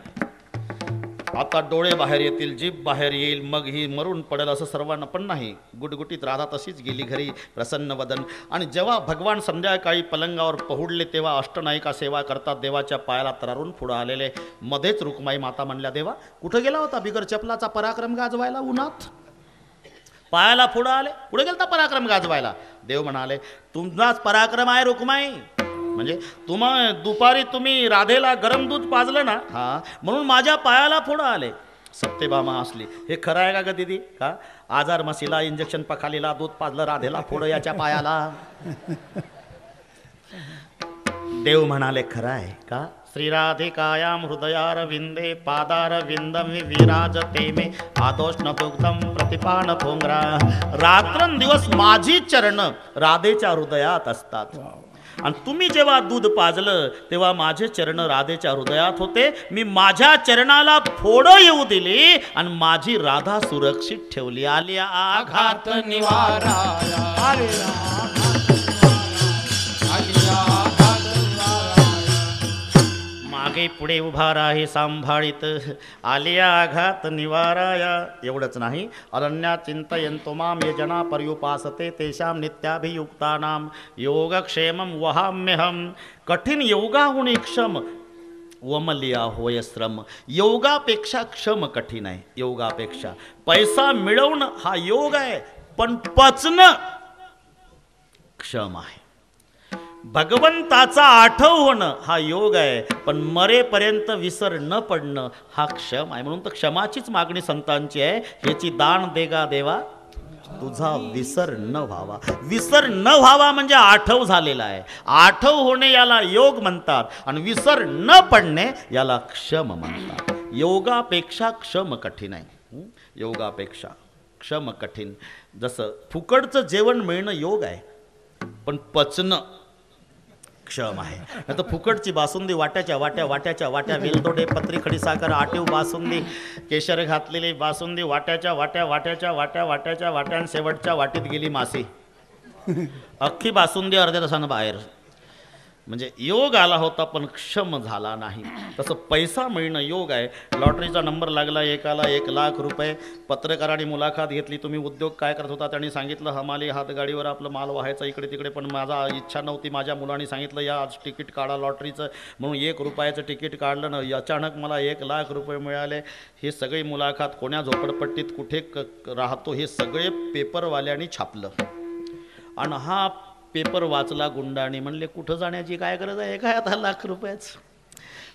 आता डोळे बाहेर येतील जीभ बाहेर येईल मग ही मरून पडेल असं सर्वांना पण नाही. गुटगुटीत राधा तशीच गेली घरी प्रसन्न वदन. आणि जेव्हा भगवान संध्याकाळी पलंगावर पहुडले तेव्हा अष्टनायिका सेवा करतात. देवाच्या पायाला तरारून पुढं आलेले. मध्येच रुक्माई माता म्हणल्या देवा कुठं गेला होता बिगर चपलाचा पराक्रम गाजवायला उन्हात. पायाला पुढं आले. पुढे गेलता पराक्रम गाजवायला. देव म्हणाले तुमचाच पराक्रम आहे रुक्माई. म्हणजे दुपारी तुम्ही राधेला गरम दूध पाजलं ना. हा म्हणून माझ्या पायाला पुढं आले. सत्यभामा असली. हे खरं आहे का ग दीदी? का आजार मसीला, इंजेक्शन पखालीला, दूध पाजलं राधेला, फोड याच्या पायाला. देव म्हणाले खरं आहे का? श्रीराधिकायाम हृदयारविंदे पादारविंदम विराजते मे आदोष्ण दुग्धम प्रतिपान पोंगरा. रात्रंदिवस माझी चरण राधेच्या हृदयात असतात. आणि तुम्ही जेव्हा दूध पाजलं तेव्हा माझे चरण राधेच्या हृदयात होते. मी माझ्या चरणाला फोडं येऊ दिली आणि माझी राधा सुरक्षित ठेवली. आली आघात निवारा मागे पुढे उभा राही सांभाळीत आलिया आघात निवाराया. एवढंच नाही, अरण्या चिंतयन्तो माम ये जना पर्युपासते तेषां नित्याभियुक्तानां योगक्षेमं वहाम्यहम. कठीण योगाहुनी क्षम वमलिया होय श्रम. योगापेक्षा क्षम कठीण आहे. योगापेक्षा पैसा मिळवणं हा योग आहे, पण पचणं क्षम आहे. भगवंताचा आठव होणं हा योग आहे, पण मरेपर्यंत विसर न पडणं हा क्षम आहे. म्हणून तर क्षमाचीच मागणी संतांची आहे. ह्याची दान देगा देवा तुझा विसर न व्हावा. विसर न व्हावा म्हणजे आठव झालेला आहे. आठव होणे याला योग म्हणतात आणि विसर न पडणे याला क्षम म्हणतात. योगापेक्षा क्षम कठीण आहे. योगापेक्षा क्षम कठीण. जसं फुकटचं जेवण मिळणं योग आहे, पण पचणं क्षम आहे. नाही तर फुकटची बासुंदी वाट्याच्या वाट्या वाट्याच्या वाट्या वेलदोडे पत्री खडी साखर आटीव बासुंदी केशर घातलेली बासुंदी वाट्याच्या वाट्या वाट्याच्या वाट्या वाट्याच्या वाट्या आणि शेवटच्या वाटीत गेली मासी. अख्खी बासुंदी अर्ध्या तासानं बाहेर. म्हणजे योग आला होता पण क्षम झाला नाही. तसं पैसा मिळणं योग आहे. लॉटरीचा नंबर लागला, एकाला 1,00,000 रुपये. पत्रकारांनी मुलाखत घेतली, तुम्ही उद्योग काय करत होता? त्यांनी सांगितलं हमाली हातगाडीवर आपलं माल व्हायचं इकडे तिकडे, पण माझा इच्छा नव्हती. माझ्या मुलांनी सांगितलं या आज तिकीट काढा लॉटरीचं, म्हणून 1 रुपयाचं तिकीट काढलं ना, अचानक मला 1,00,000 रुपये मिळाले. हे सगळी मुलाखत कोण्या झोपडपट्टीत कुठे राहतो हे सगळे पेपरवाल्यांनी छापलं. आणि हा पेपर वाचला गुंडाने. म्हणले कुठं जाण्याची काय गरज आहे, काय आता 1,00,000 रुपयाचं,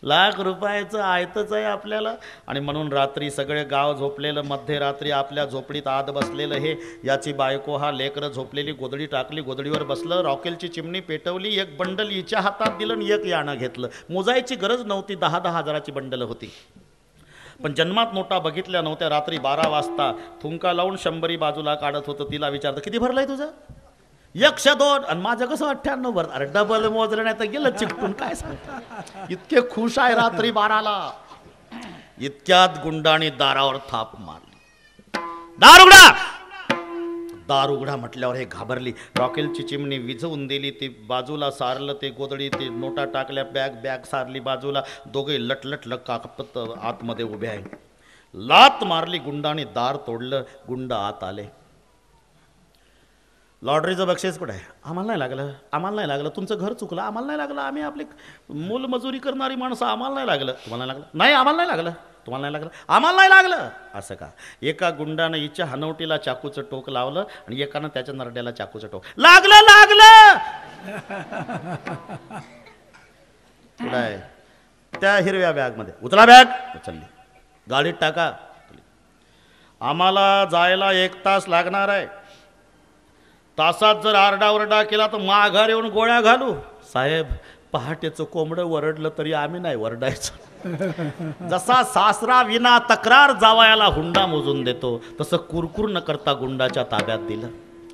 1,00,000 रुपयाचं आयतच आहे आपल्याला. आणि म्हणून रात्री सगळे गाव झोपलेलं, मध्यरात्री आपल्या झोपडीत आत बसलेलं हे याची बायको हा लेकरं झोपलेली गोधडी टाकली, गोधडीवर बसलं, रॉकेलची चिमणी पेटवली, 1 बंडल हिच्या हातात दिलं आणि 1 याणं घेतलं. मोजायची गरज नव्हती, 10-10 हजाराची बंडल होती. पण जन्मात नोटा बघितल्या नव्हत्या. रात्री 12 वाजता थुंका लावून 100 बाजूला काढत होतं. तिला विचारतं किती भरलंय तुझं? 102. आणि माझं कसं 98 भरत. अरे डबल मोजलं नाही तर गेलं चिकटून. काय सांगता, इतके खुश आहे. रात्री 12ला इतक्यात गुंडाने दारावर थाप मारली. दार उघडा, दार उघडा म्हटल्यावर हे घाबरली. रॉकेलची चिमणी विझवून दिली, ती बाजूला सारलं, ते गोदडी, ते नोटा टाकल्या, बॅग सारली बाजूला. दोघे लटलट कापत आतमध्ये उभे आहे. लात मारली गुंडाने, दार तोडलं. गुंड आत आले. लॉटरीचं बक्षीस कुठे आहे? आम्हाला नाही लागलं, आम्हाला नाही लागलं. तुमचं घर चुकलं, आम्हाला नाही लागलं. आम्ही आपली मोलमजुरी करणारी माणसं, आम्हाला नाही लागलं. तुम्हाला नाही लागलं? नाही आम्हाला नाही लागलं. तुम्हाला नाही लागलं? आम्हाला नाही लागलं. असं का? एका गुंडानं हिच्या हनवटीला चाकूचं टोक लावलं आणि एकानं त्याच्या नरड्याला चाकूचं टोक. लागलं लागलं. कुठं आहे? त्या हिरव्या बॅगमध्ये. उचला बॅग. उचलली. गाडीत टाका. आम्हाला जायला 1 तास लागणार आहे. तासात जर आरडाओरडा केला तर माघार येऊन गोळ्या घालू. साहेब पहाटेचं कोंबडं वरडलं तरी आम्ही नाही वरडायचं. जसा सासरा विना तक्रार जावयाला हुंडा मोजून देतो, तसं कुरकुर न करता गुंडाच्या ताब्यात दिलं.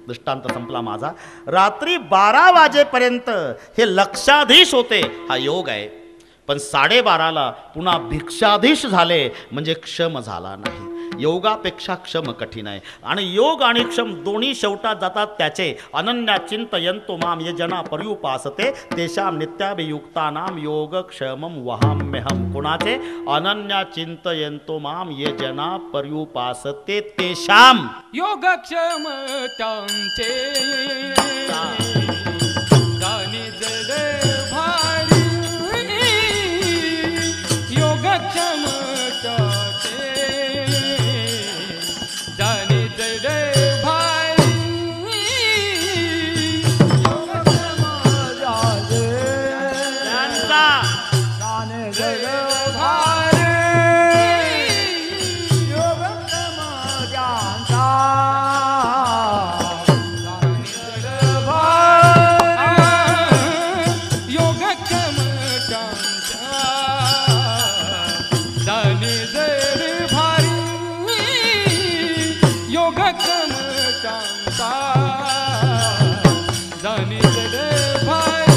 दृष्टांत संपला माझा. रात्री 12 वाजेपर्यंत हे लक्षाधीश होते, हा योग आहे. पण 12:30ला पुन्हा भिक्षाधीश झाले म्हणजे क्षम झाला नाही. योगापेक्षा क्षम कठीण आहे. आणि योग आणि क्षम दोन्ही शेवटात जातात त्याचे. अनन्या चिंतयन्तो माम ये जना पर्युपासते तेषां नित्याभियुक्तानां योगक्षेमं वहाम्यहम. कोणाचे? अनन्या चिंतयन्तो माम ये जना पर्युपासते तेषां योगक्षेम त्यांचे जाणे जड भारी. योगक्षेम समत्यांचा जाणी जड भारी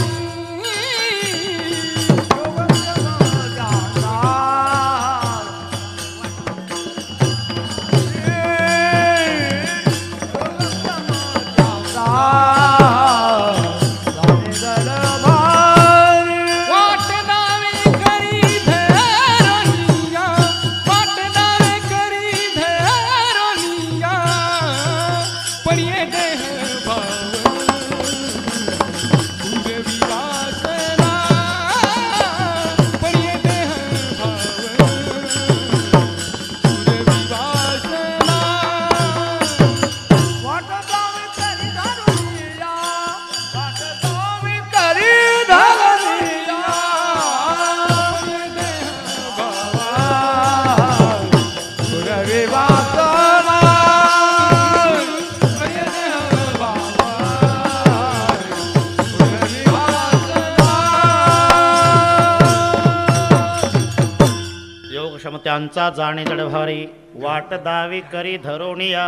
त्यांचा जाणे जडभारी वाट दावी करी धरोनिया.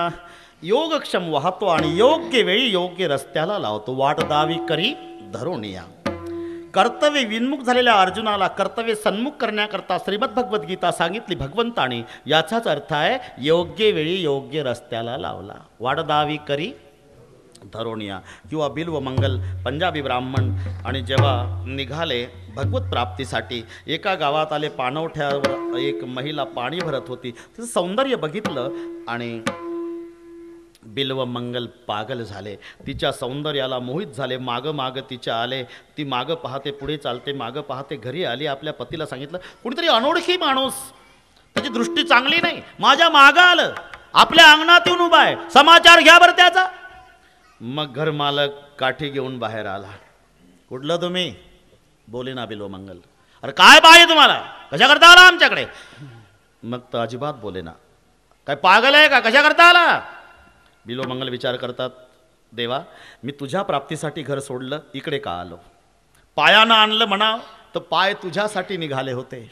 योगक्षम वाहतो आणि योग्य वेळी योग्य रस्त्याला लावतो. वाट दावी करी धरोनिया. कर्तव्य विन्मुख झालेल्या अर्जुनाला कर्तव्य सन्मुख करण्याकरता श्रीमद भगवद्गीता सांगितली भगवंताने. याचाच अर्थ आहे योग्य वेळी योग्य रस्त्याला लावला. वाट दावी करी धरोनिया किंवा बिल्व मंगल पंजाबी ब्राह्मण आणि जेव्हा निघाले भगवत प्राप्तीसाठी एका गावात आले. पाणवठ्यावर एक महिला पाणी भरत होती. तिचं सौंदर्य बघितलं आणि बिल्व मंगल पागल झाले. तिच्या सौंदर्याला मोहित झाले. मागं मागं तिच्या आले. ती मागं पाहते पुढे चालते. मागं पाहते घरी आली. आपल्या पतीला सांगितलं कुणीतरी अनोळखी माणूस त्याची दृष्टी चांगली नाही माझ्या मागं आलं आपल्या अंगणात येऊन उभा आहे. समाचार घ्या बरं त्याचा. मग घर मालक काठी घेऊन बाहेर आला. कुठलं तुम्ही? बोले ना बिल्व मंगल. अरे काय पाहिजे तुम्हाला? कशा करता आला आमच्याकडे? मग तर अजिबात बोले ना. काय पागल आहे का? कशा करता आला? बिल्व मंगल विचार करतात देवा मी तुझ्या प्राप्तीसाठी घर सोडलं इकडे का आलो? पायानं आणलं म्हणाव तर पाय तुझ्यासाठी निघाले होते.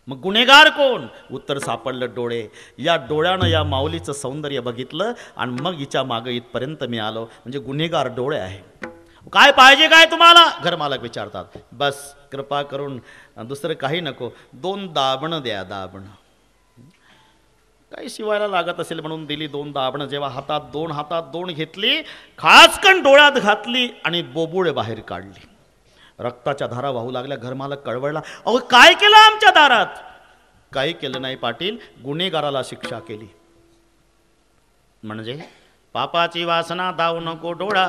मग गुन्हेगार कोण? उत्तर सापडलं डोळे. या डोळ्यानं या माऊलीचं सौंदर्य बघितलं आणि मग हिच्या मागं इथपर्यंत मी आलो. म्हणजे गुन्हेगार डोळे आहे. काय पाहिजे काय तुम्हाला? घरमालक विचारतात. बस कृपा करून दुसरं काही नको. 2 दाबणं द्या. दाबणं काही शिवायला लागत असेल म्हणून दिली 2 दाबणं. जेव्हा हातात 2 घेतली खासकन डोळ्यात घातली आणि बोबुळे बाहेर काढली. रक्ताच्या धारा वाहू लागल्या. घरमालक कळवळला. अहो काय केलं आमच्या दारात? काही केलं नाही पाटील. गुन्हेगाराला शिक्षा केली. म्हणजे पापाची वासना दाऊ नको डोळा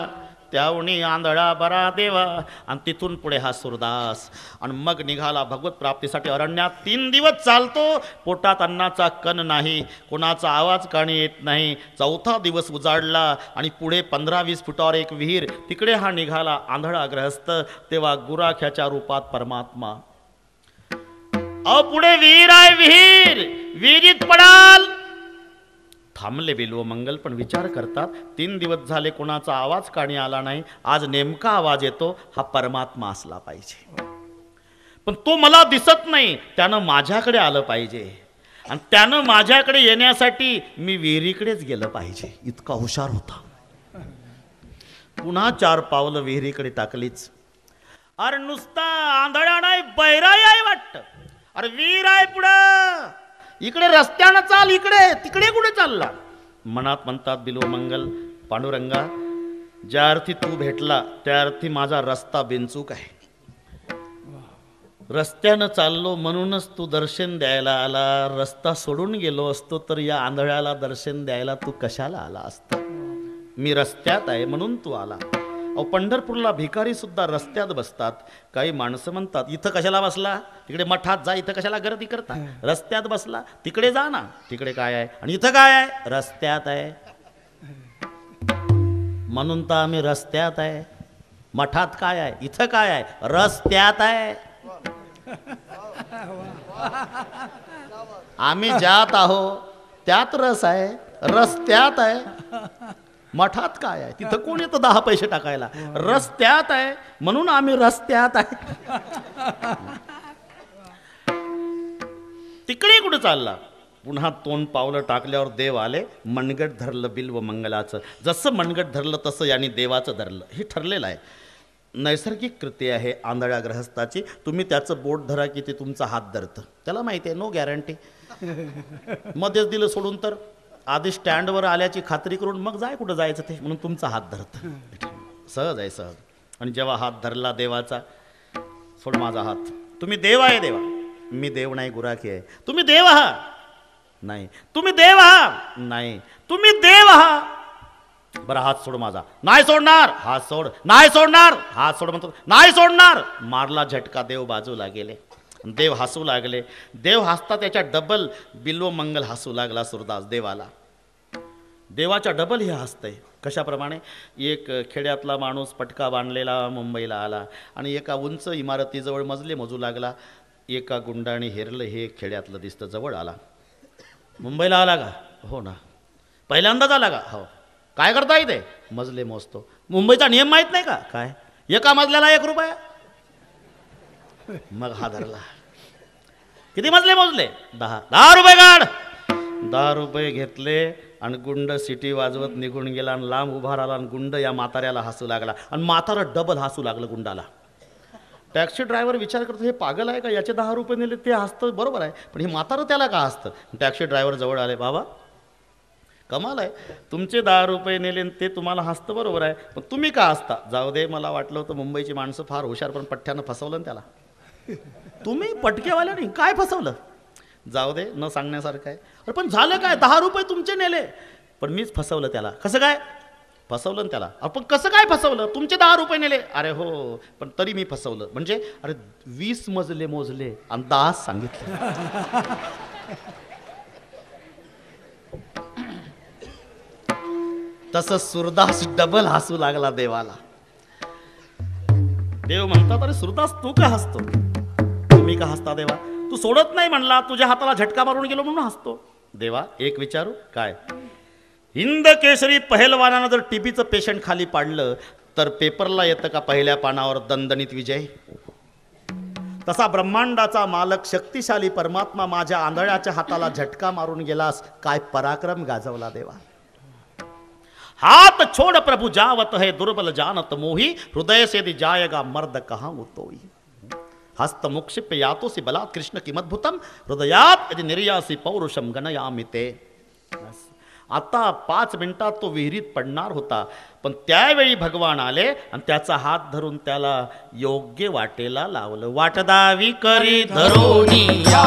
त्यावणी आंधळा बरा देवा. आणि तिथून पुढे हा सुरदास आणि मग निघाला भगवत प्राप्तीसाठी अरण्यात. 3 दिवस चालतो. पोटात अन्नाचा कण नाही. कोणाचा आवाज काणी येत नाही. 4था दिवस उजाडला आणि पुढे 15-20 फुटावर एक विहीर. तिकडे हा निघाला आंधळा ग्रहस्थ. तेव्हा गुराख्याच्या रूपात परमात्मा. अहो पुढे विहीर आहे. विहिरीत पडाल. थांबले बिल्व मंगल पण विचार करतात 3 दिवस झाले कोणाचा आवाज काणी आला नाही. आज नेमका आवाज येतो. हा परमात्मा असला पाहिजे. पण तो मला दिसत नाही. त्यानं माझ्याकडे आलं पाहिजे आणि त्यानं माझ्याकडे येण्यासाठी मी विहिरीकडेच गेलं पाहिजे. इतका हुशार होता. पुन्हा 4 पावलं विहिरीकडे टाकलीच. अरे नुसता आंधळा नाही बैराई आहे वाटतं. अरे विहीर आहे पुढं. इकडे रस्त्यानं चाल. इकडे तिकडे कुठे चालला? मनात म्हणतात बिल्व मंगल पांडुरंगा ज्या अर्थी तू भेटला त्या अर्थी माझा रस्ता बिनचूक आहे. रस्त्यानं चाललो म्हणूनच तू दर्शन द्यायला आला. रस्ता सोडून गेलो असतो तर या आंधळ्याला दर्शन द्यायला तू कशाला आला असता? मी रस्त्यात आहे म्हणून तू आला. अहो पंढरपूरला भिकारी सुद्धा रस्त्यात बसतात. काही माणसं म्हणतात इथं कशाला बसला? तिकडे मठात जा. इथं कशाला गर्दी करता? रस्त्यात बसला. तिकडे जा ना. तिकडे काय आहे आणि इथं काय आहे? रस्त्यात आहे. म्हणून तर आम्ही रस्त्यात आहे. मठात काय आहे? इथं काय आहे? रस्त्यात आहे. आम्ही ज्यात आहो त्यात रस आहे. रस्त्यात आहे. मठात काय आहे? तिथं कोण येतं 10 पैसे टाकायला? रस्त्यात आहे म्हणून आम्ही रस्त्यात आहे. तिकडे कुठे चालला? पुन्हा 2 पावलं टाकल्यावर देव आले. मनगट धरलं बिल्व मंगलाचं. जसं मनगट धरलं तसं यांनी देवाचं धरलं. हे ठरलेलं आहे. नैसर्गिक कृती आहे आंधळ्या ग्रहस्थाची. तुम्ही त्याचं बोट धरा की ते तुमचा हात धरतं. त्याला माहिती आहे, नो गॅरंटी. मध्येच दिलं सोडून तर आधी स्टँडवर आल्याची खात्री करून मग जाय कुठं जायचं ते, म्हणून तुमचा हात धरतं. सहज आहे, सहज. आणि जेव्हा हात धरला देवाचा, सोड माझा हात. तुम्ही देव आहे. देवा, मी देव नाही, गुराखी आहे. तुम्ही देव आहात नाही, तुम्ही देव आहात नाही, तुम्ही देव आहात. बरं, हात सोड माझा. नाही सोडणार. हात सोड. नाही सोडणार. हात सोड म्हणतो. नाही सोडणार. मारला झटका. देव बाजूला गेले. देव हसू लागले. देव हसता त्याच्या डबल बिल्व मंगल हसू लागला सुरदास देवाला. देवाच्या डबल हे हसतंय. कशाप्रमाणे? एक खेड्यातला माणूस पटका बांधलेला मुंबईला आला आणि एका उंच इमारतीजवळ मजले मोजू लागला. एका गुंडाने हेरलं. हे खेड्यातलं दिसतं. जवळ आला. मुंबईला आला का? हो ना. पहिल्यांदाच आला का? हो. काय करता इथे? मजले मोजतो. मुंबईचा नियम माहीत नाही का? काय? एका मजल्याला 1 रुपया. मग हा धरला. किती मजले मोजले? 10. 10 रुपये काढ. 10 रुपये घेतले आणि गुंड सिटी वाजवत निघून गेला. आणि लांब उभा राहिला आणि गुंड या म्हाताऱ्याला हसू लागला. आणि म्हातारा डबल हसू लागलं गुंडाला. टॅक्सी ड्रायव्हर विचार करतो, हे पागल आहे का? याचे 10 रुपये नेले ते हसतं, बरोबर आहे, पण हे म्हातारं त्याला का हसतं? टॅक्सी ड्रायव्हर जवळ आले. बाबा, कमाल आहे, तुमचे 10 रुपये नेले ते तुम्हाला हसतं, बरोबर आहे, पण तुम्ही का हसता? जाऊ दे, मला वाटलं होतं मुंबईची माणसं फार हुशार, पण पठ्ठ्यानं फसवलं ना त्याला. तुम्ही पटकेवाल्याने काय फसवलं? जाऊ दे, न सांगण्यासारखं आहे. अरे पण झालं काय? 10 रुपये तुमचे नेले, पण मीच फसवलं त्याला. कसं काय फसवलं त्याला? आपण कसं काय फसवलं? तुमचे 10 रुपये नेले. अरे हो, पण तरी मी फसवलं. म्हणजे अरे 20 मजले मोजले आणि 10 सांगितले. तसं सुरदास डबल हसू लागला देवाला. देव म्हणतात, अरे सुरदास तू का हसतो? तुम्ही का हसता देवा? तू सोडत नाही म्हणला, तुझ्या हाताला झटका मारून गेलो म्हणून हसतो. देवा, एक विचारू काय? हिंद केसरी पहलवानानं जर टीबीचं पेशंट खाली पाडलं तर पेपरला येतं का पहिल्या पानावर दणदणीत विजय? तसा ब्रह्मांडाचा मालक शक्तिशाली परमात्मा माझ्या आंधळ्याच्या हाताला झटका मारून गेलास, काय पराक्रम गाजवला देवा. हाथ छोड़ प्रभु जावत है दुर्बल जानत मोही, हृदय से यदि जाएगा मर्द कहाँ उतोई. हस्त मुक्षिप्य यातोसी बलात् कृष्ण किमद्भुतम, हृदयात यदि निर्यासी पौरुषम गणयामि ते. आता 5 मिनिटात तो विहिरीत पडणार होता, पण त्यावेळी भगवान आले आणि त्याचा हात धरून त्याला योग्य वाटेला लावलं. वाटदावी करी धरोनिया.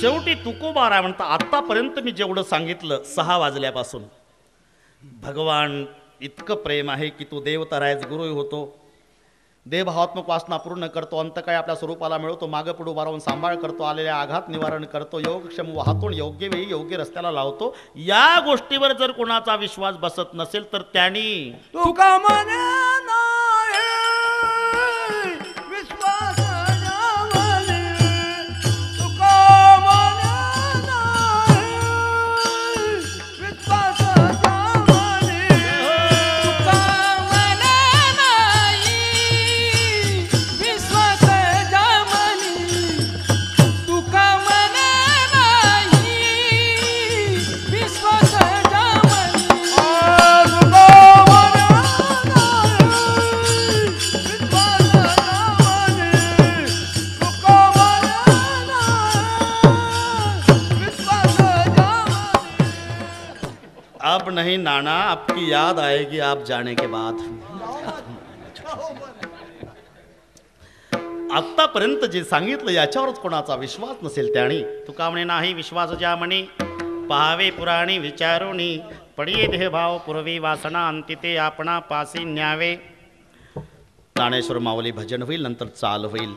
शेवटी तुकोबारा म्हणता, आतापर्यंत मी जेवढं सांगितलं 6 वाजल्यापासून, भगवान इतकं प्रेम आहे की तो देव तरायच गुरुही होतो, देवभावात्मक वासना पूर्ण करतो, अंतकाळी आपल्या स्वरूपाला मिळवतो, मागं पुढे उभा राहून सांभाळ करतो, आलेल्या आघात निवारण करतो, योगक्षम वाहतो, योग्य वेळी योग्य रस्त्याला लावतो. या गोष्टीवर जर कोणाचा विश्वास बसत नसेल तर त्यांनी तुका म्हणे नाही विश्वास जावले, तुका म्हणे नाही विश्वास जावले, तुका म्हणे नाही विश्वास जामनी, तुका म्हणे नाही विश्वास जामनी. अब नहीं नाना, आपकी याद आएगी आप जाने के बाद. आतापर्यंत जे सांगितलं याच्यावरच कोणाचा विश्वास नसेल त्याने, तुका म्हणे नाही विश्वास ज्या म्हणे, पहावे पुराणी विचारोनी, पडिये देह भाव पूर्वी वासना अंतिते आपणा पासी न्यावे. ज्ञानेश्वर माऊली भजन होईल, नंतर चाल होईल.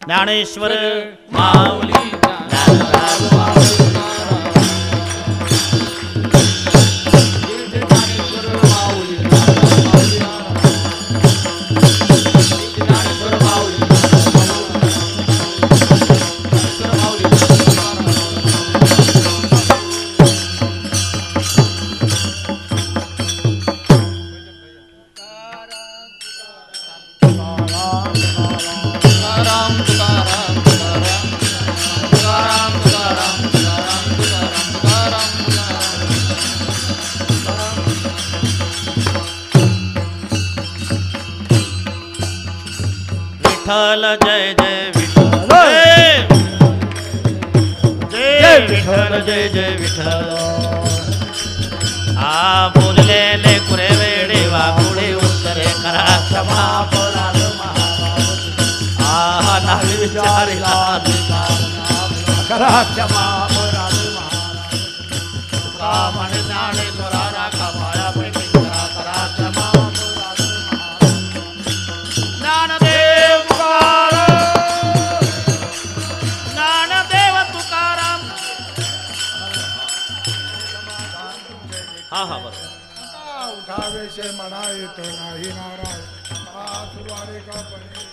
ज्ञानेश्वर माऊली तुकाराम विठ्ठल जय जय विठ्ठल जय विठ्ठल जय जय विठ्ठल आ बोललेले कुरे वेडे वाकुडे उत्तरे करा क्षमा अपराध महाभारत आहा नाही विचारिला करा क्षमा अपराध कामण ज्ञानेश्वरा राखा माया पैकी करा क्षमा अपराध ज्ञानदेव तुकाराम ज्ञानदेव तुकाराम हा बरोबर उठावे से म्हणा येतो नाही नाराज सुरवाडे का पण